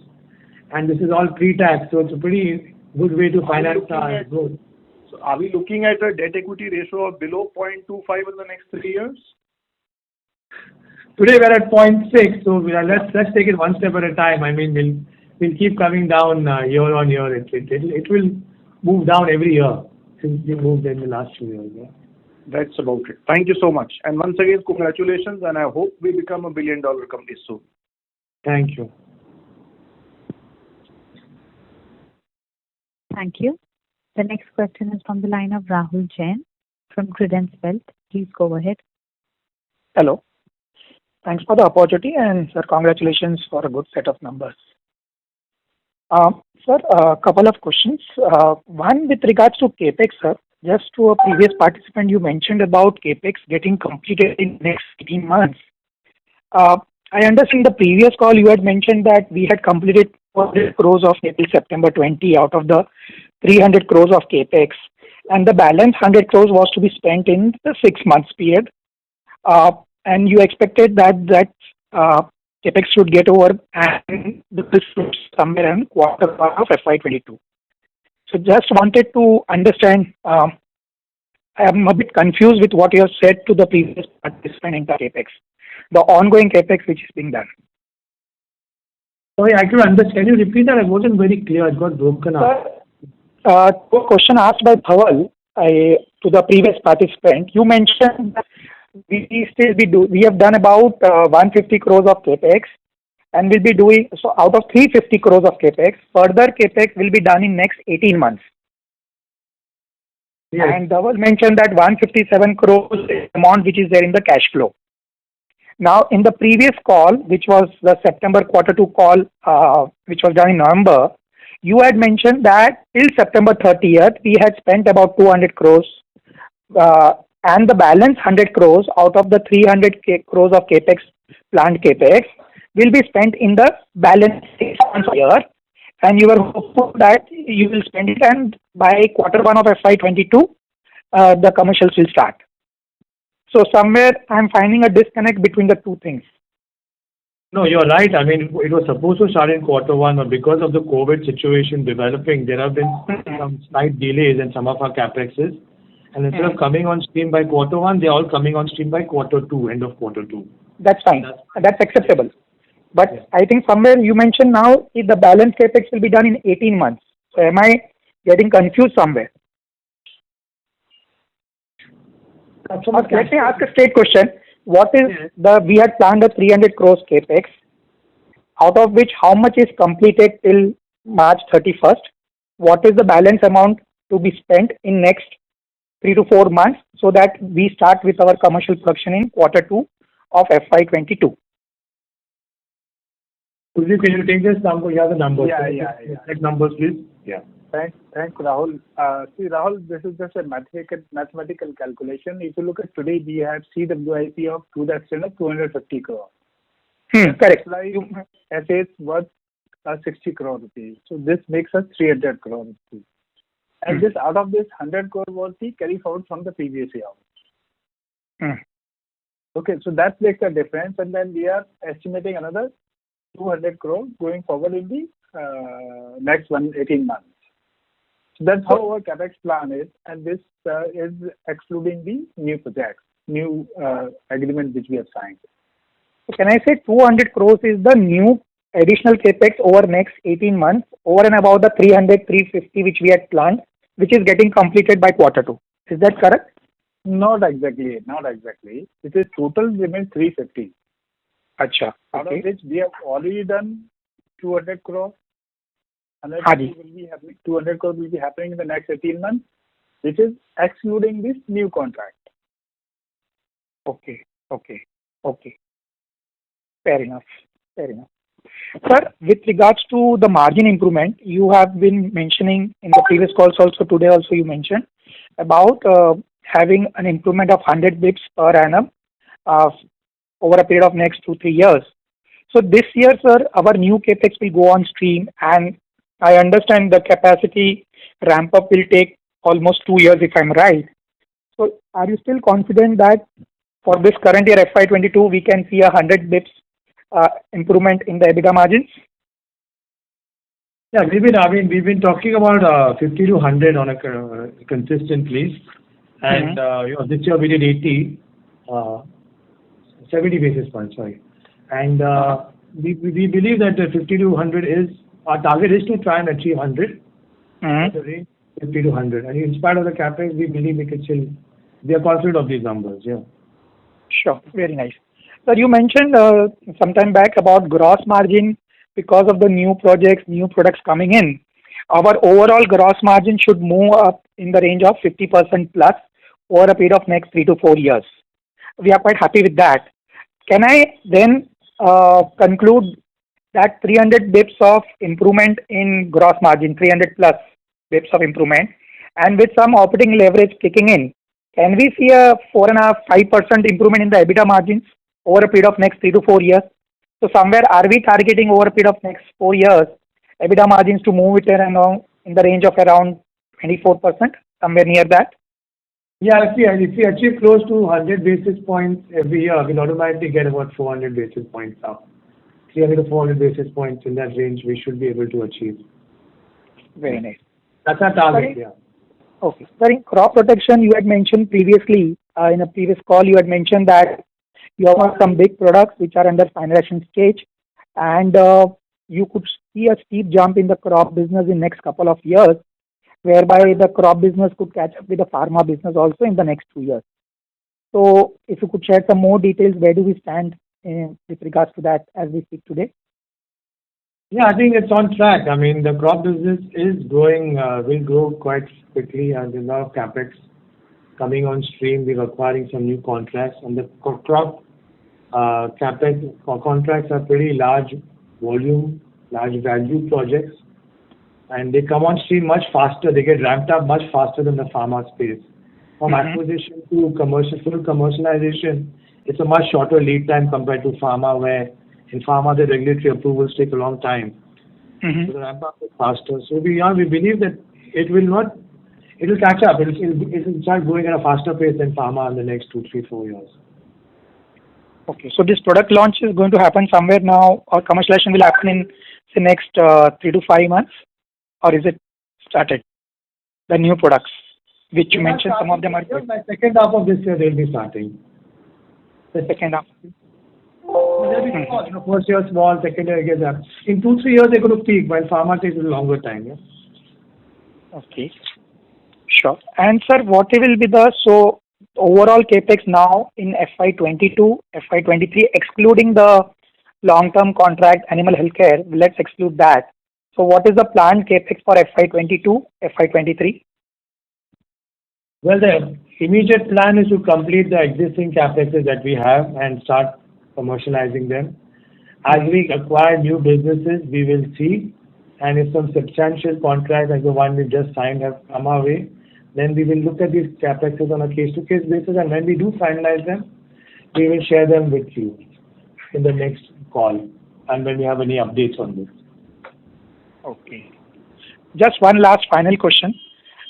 and this is all pre-tax, so it's a pretty good way to finance our growth. So are we looking at a debt equity ratio of below 0.25 in the next 3 years? Today we're at 0.6, so let's take it one step at a time. I mean, we'll keep coming down year on year. It will move down every year since we moved in the last 2 years. Yeah. That's about it. Thank you so much. And once again, congratulations, and I hope we become $1 billion company soon. Thank you. Thank you. The next question is from the line of Rahul Jain from Credence Wealth. Please go ahead. Hello. Thanks for the opportunity, and sir, congratulations for a good set of numbers. Sir, a couple of questions. One with regards to CapEx, sir. Just to a previous participant, you mentioned about CapEx getting completed in next 18 months. I understand the previous call you had mentioned that we had completed 400 crores of April September 20 out of the 300 crores of CapEx, and the balance 100 crores was to be spent in the 6 months period. And you expected that CapEx should get over and this should somewhere in quarter one of FY22. So just wanted to understand, I am a bit confused with what you have said to the previous participant in the CapEx, the ongoing CapEx which is being done. Sorry, I couldn't understand. Can you repeat that? I wasn't very clear. It got broken up. A question asked by Dhawal to the previous participant. You mentioned that we have done about 150 crores of CapEx, and we'll be doing so out of 350 crores of CapEx. Further CapEx will be done in next 18 months. Yes. And Dhawal mentioned that 157 crores is the amount which is there in the cash flow. Now, in the previous call, which was the September quarter 2 call, which was done in November, you had mentioned that till September 30th, we had spent about 200 crores, and the balance 100 crores out of the 300 crores of CapEx, planned CapEx, will be spent in the balance 6 months a year, and you were hopeful that you will spend it, and by quarter 1 of FY22, the commercials will start. So somewhere I'm finding a disconnect between the two things. No, you're right. I mean, it was supposed to start in quarter 1, but because of the COVID situation developing, there have been some slight delays in some of our CapExes. And instead of coming on stream by quarter 1, they're all coming on stream by quarter 2, end of quarter 2. That's fine. That's acceptable. But yeah. I think somewhere you mentioned now the balance CapEx will be done in 18 months. So am I getting confused somewhere? Let me ask a straight question. What is we had planned a 300 crores CapEx, out of which how much is completed till March 31st? What is the balance amount to be spent in next 3 to 4 months so that we start with our commercial production in quarter 2 of FY22? Can you take this number? You have the numbers. Yeah. Take numbers, please. Yeah. Thanks, Rahul. See, Rahul, this is just a mathematical calculation. If you look at today, we have CWIP of to the extent of 250 crore. Correct. Assets worth 60 crore rupees. So this makes us 300 crore rupees. And this out of this 100 crore was the carry forward from the previous year. Okay, so that makes a difference, and then we are estimating another 200 crore going forward in the next 18 months. So that's how our capex plan is, and this is excluding the new projects, new agreement which we have signed. So can I say 200 crores is the new additional capex over next 18 months, over and above the 300, 350 which we had planned, which is getting completed by quarter 2. Is that correct? Not exactly. It is total remains 350. Acha. Out of which we have already done 200 crore. 200 crore will be happening in the next 18 months, which is excluding this new contract. Okay. Fair enough. Sir, with regards to the margin improvement, you have been mentioning in the previous calls also, today also you mentioned about having an improvement of 100 bps per annum over a period of next 2-3 years. So this year, sir, our new capex will go on stream, and I understand the capacity ramp up will take almost 2 years if I'm right. So are you still confident that for this current year FY22 we can see 100 bps improvement in the EBITDA margins? Yeah, we've been talking about 50 to 100 on a consistently, and this year we did 70 basis points, sorry. And we believe that the 50 to 100 is our target is to try and achieve 100. The range 50 to 100, and in spite of the capex, we believe we are confident of these numbers. Yeah. Sure. Very nice. Sir, you mentioned sometime back about gross margin because of the new projects, new products coming in. Our overall gross margin should move up in the range of 50% plus over a period of next 3 to 4 years. We are quite happy with that. Can I then conclude that 300 bips of improvement in gross margin, 300 plus bips of improvement, and with some operating leverage kicking in, can we see a 4.5-5% improvement in the EBITDA margins over a period of next 3 to 4 years? So somewhere, are we targeting over a period of next 4 years, EBITDA margins to move it around in the range of around 24%, somewhere near that? Yeah, if we achieve close to 100 basis points every year, we'll automatically get about 400 basis points up. 300 to 400 basis points in that range we should be able to achieve. Very nice. That's our target, yeah. Okay. Sir, in crop protection, you had mentioned previously, in a previous call, you had mentioned that you have some big products which are under finalization stage, and you could see a steep jump in the crop business in next couple of years, whereby the crop business could catch up with the pharma business also in the next 2 years. So if you could share some more details, where do we stand with regards to that as we speak today? Yeah, I think it's on track. I mean, the crop business is growing, will grow quite quickly, and there's a lot of capex coming on stream. We're acquiring some new contracts, and the crop capex contracts are pretty large volume, large value projects, and they come on stream much faster. They get ramped up much faster than the pharma space. From acquisition to full commercialization, it's a much shorter lead time compared to pharma, where in pharma the regulatory approvals take a long time. So the ramp up is faster. So we believe that it will catch up. It will start growing at a faster pace than pharma in the next 2, 3, 4 years. Okay, so this product launch is going to happen somewhere now, or commercialization will happen in the next 3 to 5 months, or is it started? The new products, which you mentioned, some of them are. By second half of this year, they'll be starting. The second half. They'll be small. First year small, second year gets up. In 2, 3 years, they're going to peak, while pharma takes a longer time. Yeah? Okay. Sure. And sir, what will be the overall capex now in FY22, FY23, excluding the long-term contract animal healthcare? Let's exclude that. So what is the planned capex for FY22, FY23? Well, the immediate plan is to complete the existing capexes that we have and start commercializing them. As we acquire new businesses, we will see, and if some substantial contracts like the one we just signed have come our way, then we will look at these capexes on a case-to-case basis, and when we do finalize them, we will share them with you in the next call, and when we have any updates on this. Okay. Just one last final question.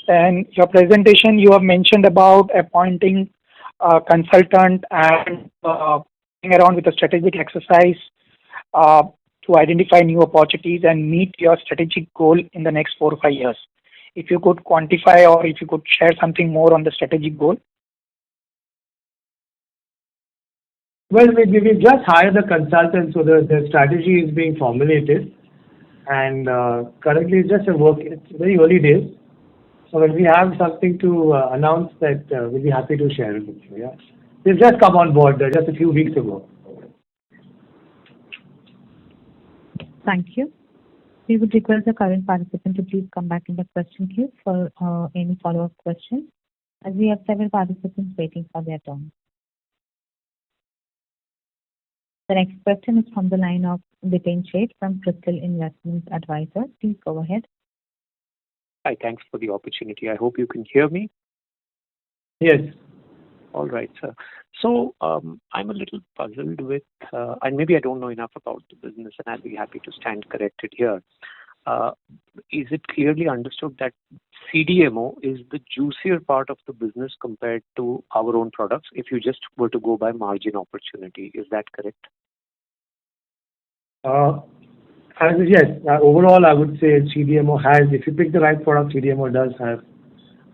In your presentation, you have mentioned about appointing a consultant and going around with a strategic exercise to identify new opportunities and meet your strategic goal in the next 4 or 5 years. If you could quantify, or if you could share something more on the strategic goal. Well, we just hired the consultant, so the strategy is being formulated, and currently it's just a work. It's very early days. So when we have something to announce, that we'll be happy to share it with you. Yeah, they've just come on board just a few weeks ago. Thank you. We would request the current participant to please come back in the question queue for any follow-up questions, as we have several participants waiting for their turn. The next question is from the line of Dipen Sheth from Crystal Investment Advisors. Please go ahead. Hi, thanks for the opportunity. I hope you can hear me. Yes. All right, sir. So I'm a little puzzled with, and maybe I don't know enough about the business, and I'll be happy to stand corrected here. Is it clearly understood that CDMO is the juicier part of the business compared to our own products, if you just were to go by margin opportunity? Is that correct? Yes, overall, I would say CDMO has, if you pick the right product, CDMO does have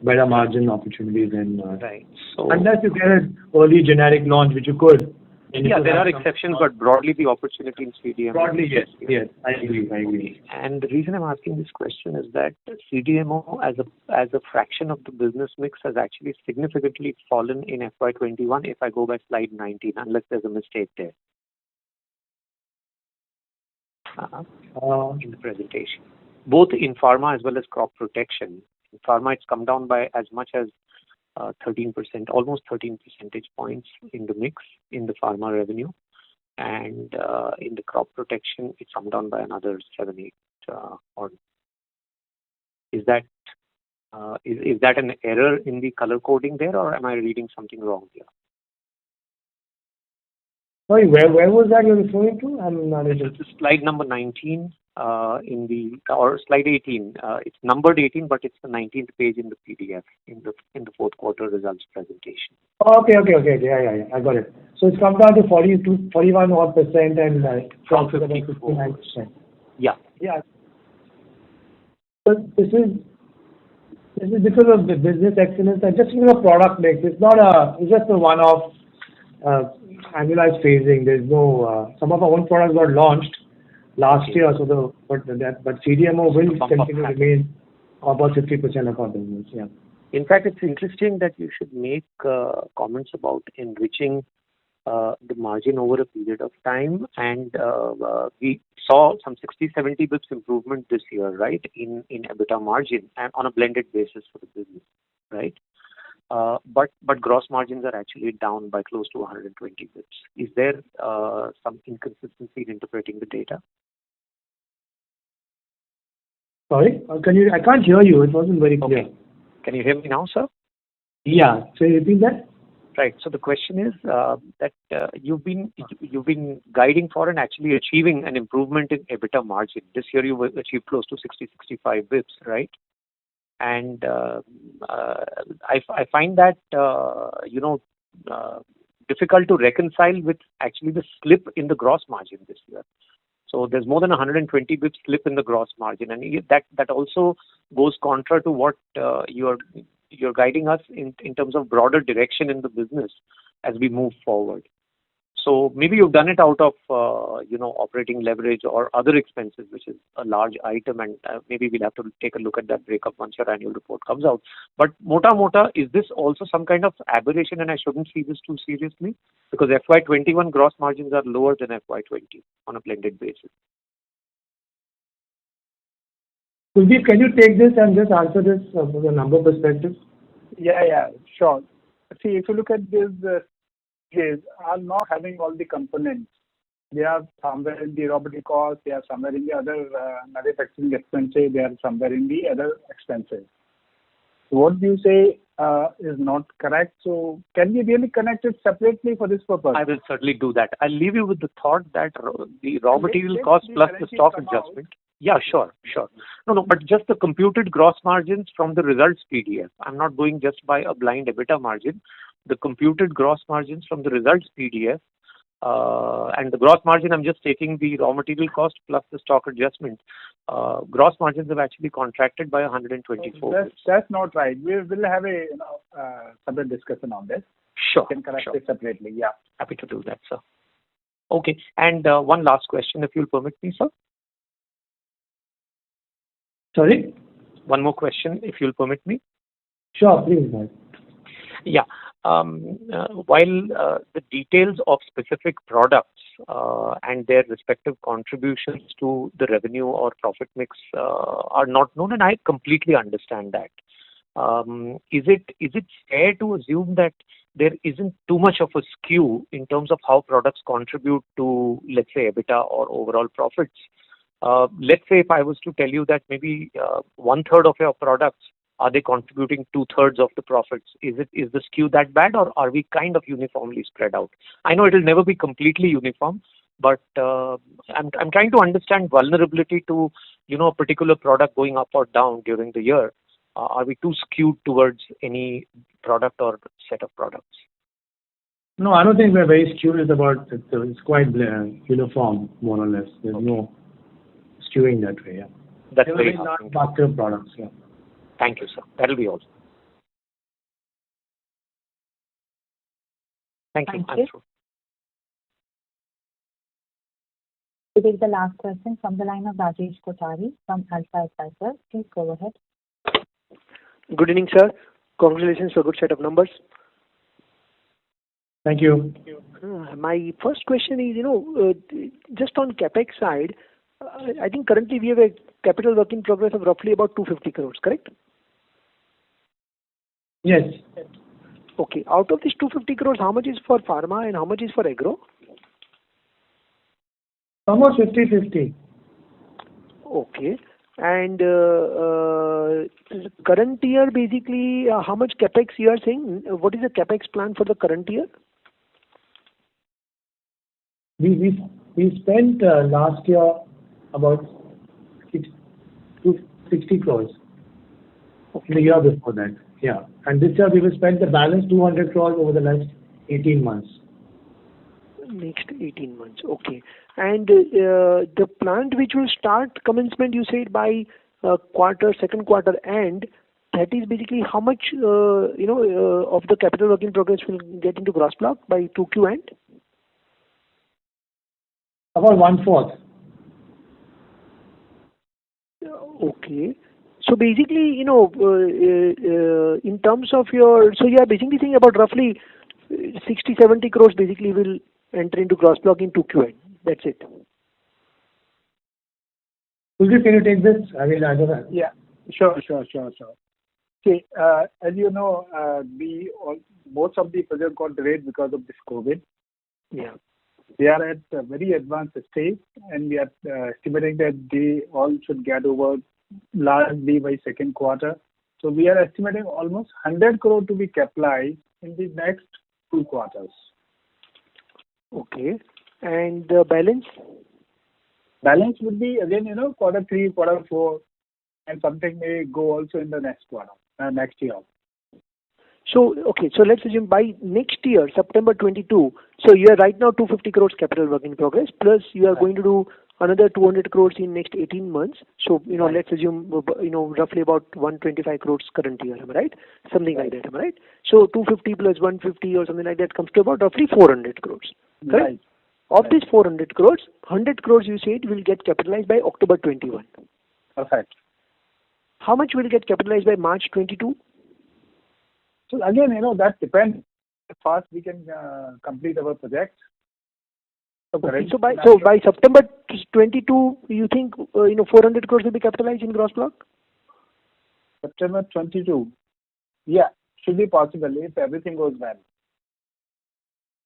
better margin opportunities than Right. So unless you get an early generic launch, which you could. And you yeah, could there have are some- exceptions, but broadly the opportunity in CDMO. Broadly, yes, I agree. And the reason I'm asking this question is that CDMO as a fraction of the business mix has actually significantly fallen in FY21 if I go by slide 19, unless there's a mistake there in the presentation. Both in pharma as well as crop protection. In pharma, it's come down by as much as 13%, almost 13 percentage points in the mix in the pharma revenue. And in the crop protection, it's come down by another 7-8 odd. Is that an error in the color coding there, or am I reading something wrong here? Sorry, where was that you're referring to? I'm not able This is slide number 19 or slide 18. It's numbered 18, but it's the 19th page in the PDF in the fourth quarter results presentation. Okay. Yeah. I got it. So it's come down to 41 odd percent and From 59%. Yeah. Yeah. So this is because of the business excellence and just product mix. It's just a one-off annualized phasing. There's no some of our own products got launched last year, but CDMO will continue to remain about 50% of our business. Yeah. In fact, it's interesting that you should make comments about enriching the margin over a period of time, and we saw some 60-70 bips improvement this year, right, in EBITDA margin and on a blended basis for the business, right? But gross margins are actually down by close to 120 bips. Is there some inconsistency in interpreting the data? Sorry, I can't hear you. It wasn't very clear. Okay. Can you hear me now, sir? Yeah. So you repeat that? Right. So the question is that you've been guiding for and actually achieving an improvement in EBITDA margin. This year you achieved close to 60-65 bips, right? And I find that difficult to reconcile with actually the slip in the gross margin this year. So there's more than 120 bips slip in the gross margin, and that also goes contra to what you're guiding us in terms of broader direction in the business as we move forward. So maybe you've done it out of operating leverage or other expenses, which is a large item, and maybe we'll have to take a look at that breakup once your annual report comes out. But mota, is this also some kind of aberration, and I shouldn't see this too seriously? Because FY21 gross margins are lower than FY20 on a blended basis. Kuldeep, can you take this and just answer this from a number perspective? Yeah, sure. See, if you look at this, these are not having all the components. They are somewhere in the raw material cost, they are somewhere in the other manufacturing expenses, they are somewhere in the other expenses. What you say is not correct. So can we really connect it separately for this purpose? I will certainly do that. I'll leave you with the thought that the raw material cost plus the stock adjustment. Yeah, sure. No, but just the computed gross margins from the results PDF. I'm not going just by a blind EBITDA margin. The computed gross margins from the results PDF, and the gross margin, I'm just taking the raw material cost plus the stock adjustment. Gross margins have actually contracted by 124. That's not right. We will have a separate discussion on this. Sure. We can correct it separately. Yeah. Happy to do that, sir. Okay. And one last question, if you'll permit me, sir. Sorry? One more question, if you'll permit me. Sure, please. Yeah. While the details of specific products and their respective contributions to the revenue or profit mix are not known, and I completely understand that. Is it fair to assume that there isn't too much of a skew in terms of how products contribute to, let's say, EBITDA or overall profits? Let's say if I was to tell you that maybe 1/3 of your products, are they contributing 2/3 of the profits? Is the skew that bad, or are we kind of uniformly spread out? I know it will never be completely uniform, but I'm trying to understand vulnerability to a particular product going up or down during the year. Are we too skewed towards any product or set of products? No, I don't think we're very skewed. It's quite uniform, more or less. There's no skewing that way, yeah. That's They were very very large helpful. basket of products, yeah. Thank you, sir. That'll be all. Thank you. Thank I'm you. through. We take the last question from the line of Rajesh Kothari from Alpha Advisors. Please go ahead. Good evening, sir. Congratulations for a good set of numbers. Thank you. My first question is, just on CapEx side, I think currently we have a capital work in progress of roughly about 250 crores, correct? Yes. Okay. Out of these 250 crores, how much is for pharma and how much is for agro? Almost 50-50. Okay. And current year, basically, how much CapEx you are saying? What is the CapEx plan for the current year? We spent last year about 60 crores. Okay. The year before that, yeah. And this year we will spend the balance 200 crores over the next 18 months. Next 18 months. Okay. And the plant which will start commencement, you said by second quarter end, that is basically how much, of the capital work in progress will get into gross block by 2Q end? About 1/4. Okay. So basically, in terms of you are basically saying about roughly 60-70 crores basically will enter into gross block in 2Q end. That's it. Kuldeep, can you take this? I don't know. Yeah, sure. Okay, as you know, most of the projects got delayed because of this COVID. Yeah. They are at a very advanced stage, and we are estimating that they all should get over largely by second quarter. So we are estimating almost 100 crore to be capitalized in the next 2 quarters. Okay. And the balance? Balance would be again, quarter 3, quarter 4, and something may go also in the next quarter, next year. So, okay, so let's assume by next year, September 22, so you are right now 250 crores capital work in progress, plus you are going to do another 200 crores in next 18 months. So, let's assume, roughly about 125 crores current year, am I right? Something like that, am I right? So, 250 plus 150 or something like that comes to about roughly 400 crores, correct? Right. Of these 400 crores, 100 crores you said will get capitalized by October 21. Perfect. How much will get capitalized by March 22? So again, that depends how fast we can complete our project. Okay. So by September 22, you think 400 crores will be capitalized in gross block? September 22. Yeah, should be possible if everything goes well.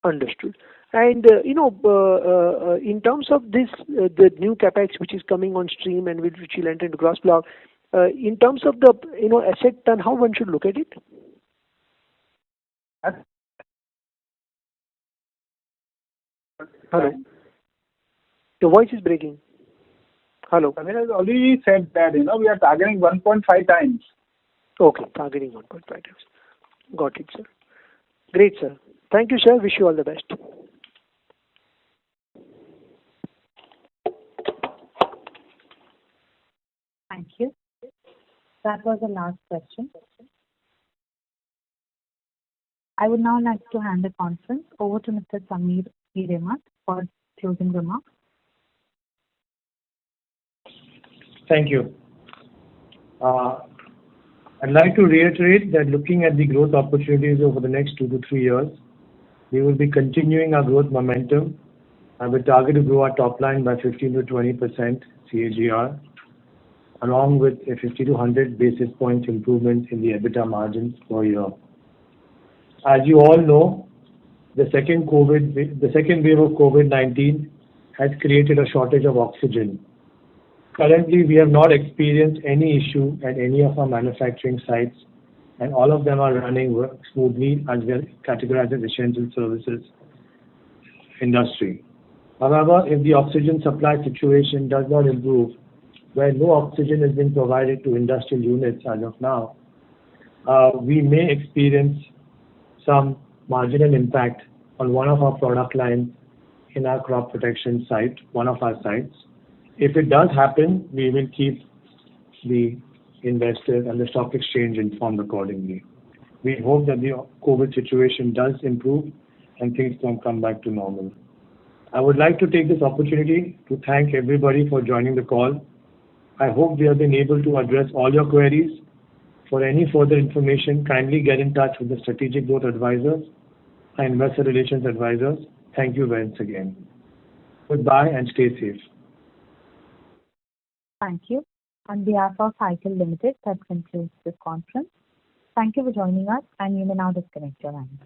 Understood. And in terms of this, the new capex which is coming on stream and which will enter into gross block, in terms of the asset turn, how one should look at it? Hello. Your voice is breaking. Hello. I has already said that we are targeting 1.5 times. Okay, targeting 1.5 times. Got it, sir. Great, sir. Thank you, sir. Wish you all the best. Thank you. That was the last question. I would now like to hand the conference over to Mr. Samir Hiremat for closing remarks. Thank you. I'd like to reiterate that looking at the growth opportunities over the next 2 to 3 years, we will be continuing our growth momentum and we target to grow our top line by 15 to 20% CAGR, along with a 50 to 100 basis points improvement in the EBITDA margins per year. As you all know, the second wave of COVID-19 has created a shortage of oxygen. Currently, we have not experienced any issue at any of our manufacturing sites, and all of them are running smoothly as we are categorized as essential services industry. However, if the oxygen supply situation does not improve, where no oxygen is being provided to industrial units as of now, we may experience some marginal impact on one of our product lines in our crop protection site, one of our sites. If it does happen, we will keep the investors and the stock exchange informed accordingly. We hope that the COVID situation does improve and things can come back to normal. I would like to take this opportunity to thank everybody for joining the call. I hope we have been able to address all your queries. For any further information, kindly get in touch with the Strategic Growth Advisors and Investor Relations Advisors. Thank you once again. Goodbye and stay safe. Thank you. On behalf of Highfield Limited, that concludes this conference. Thank you for joining us, and you may now disconnect your line.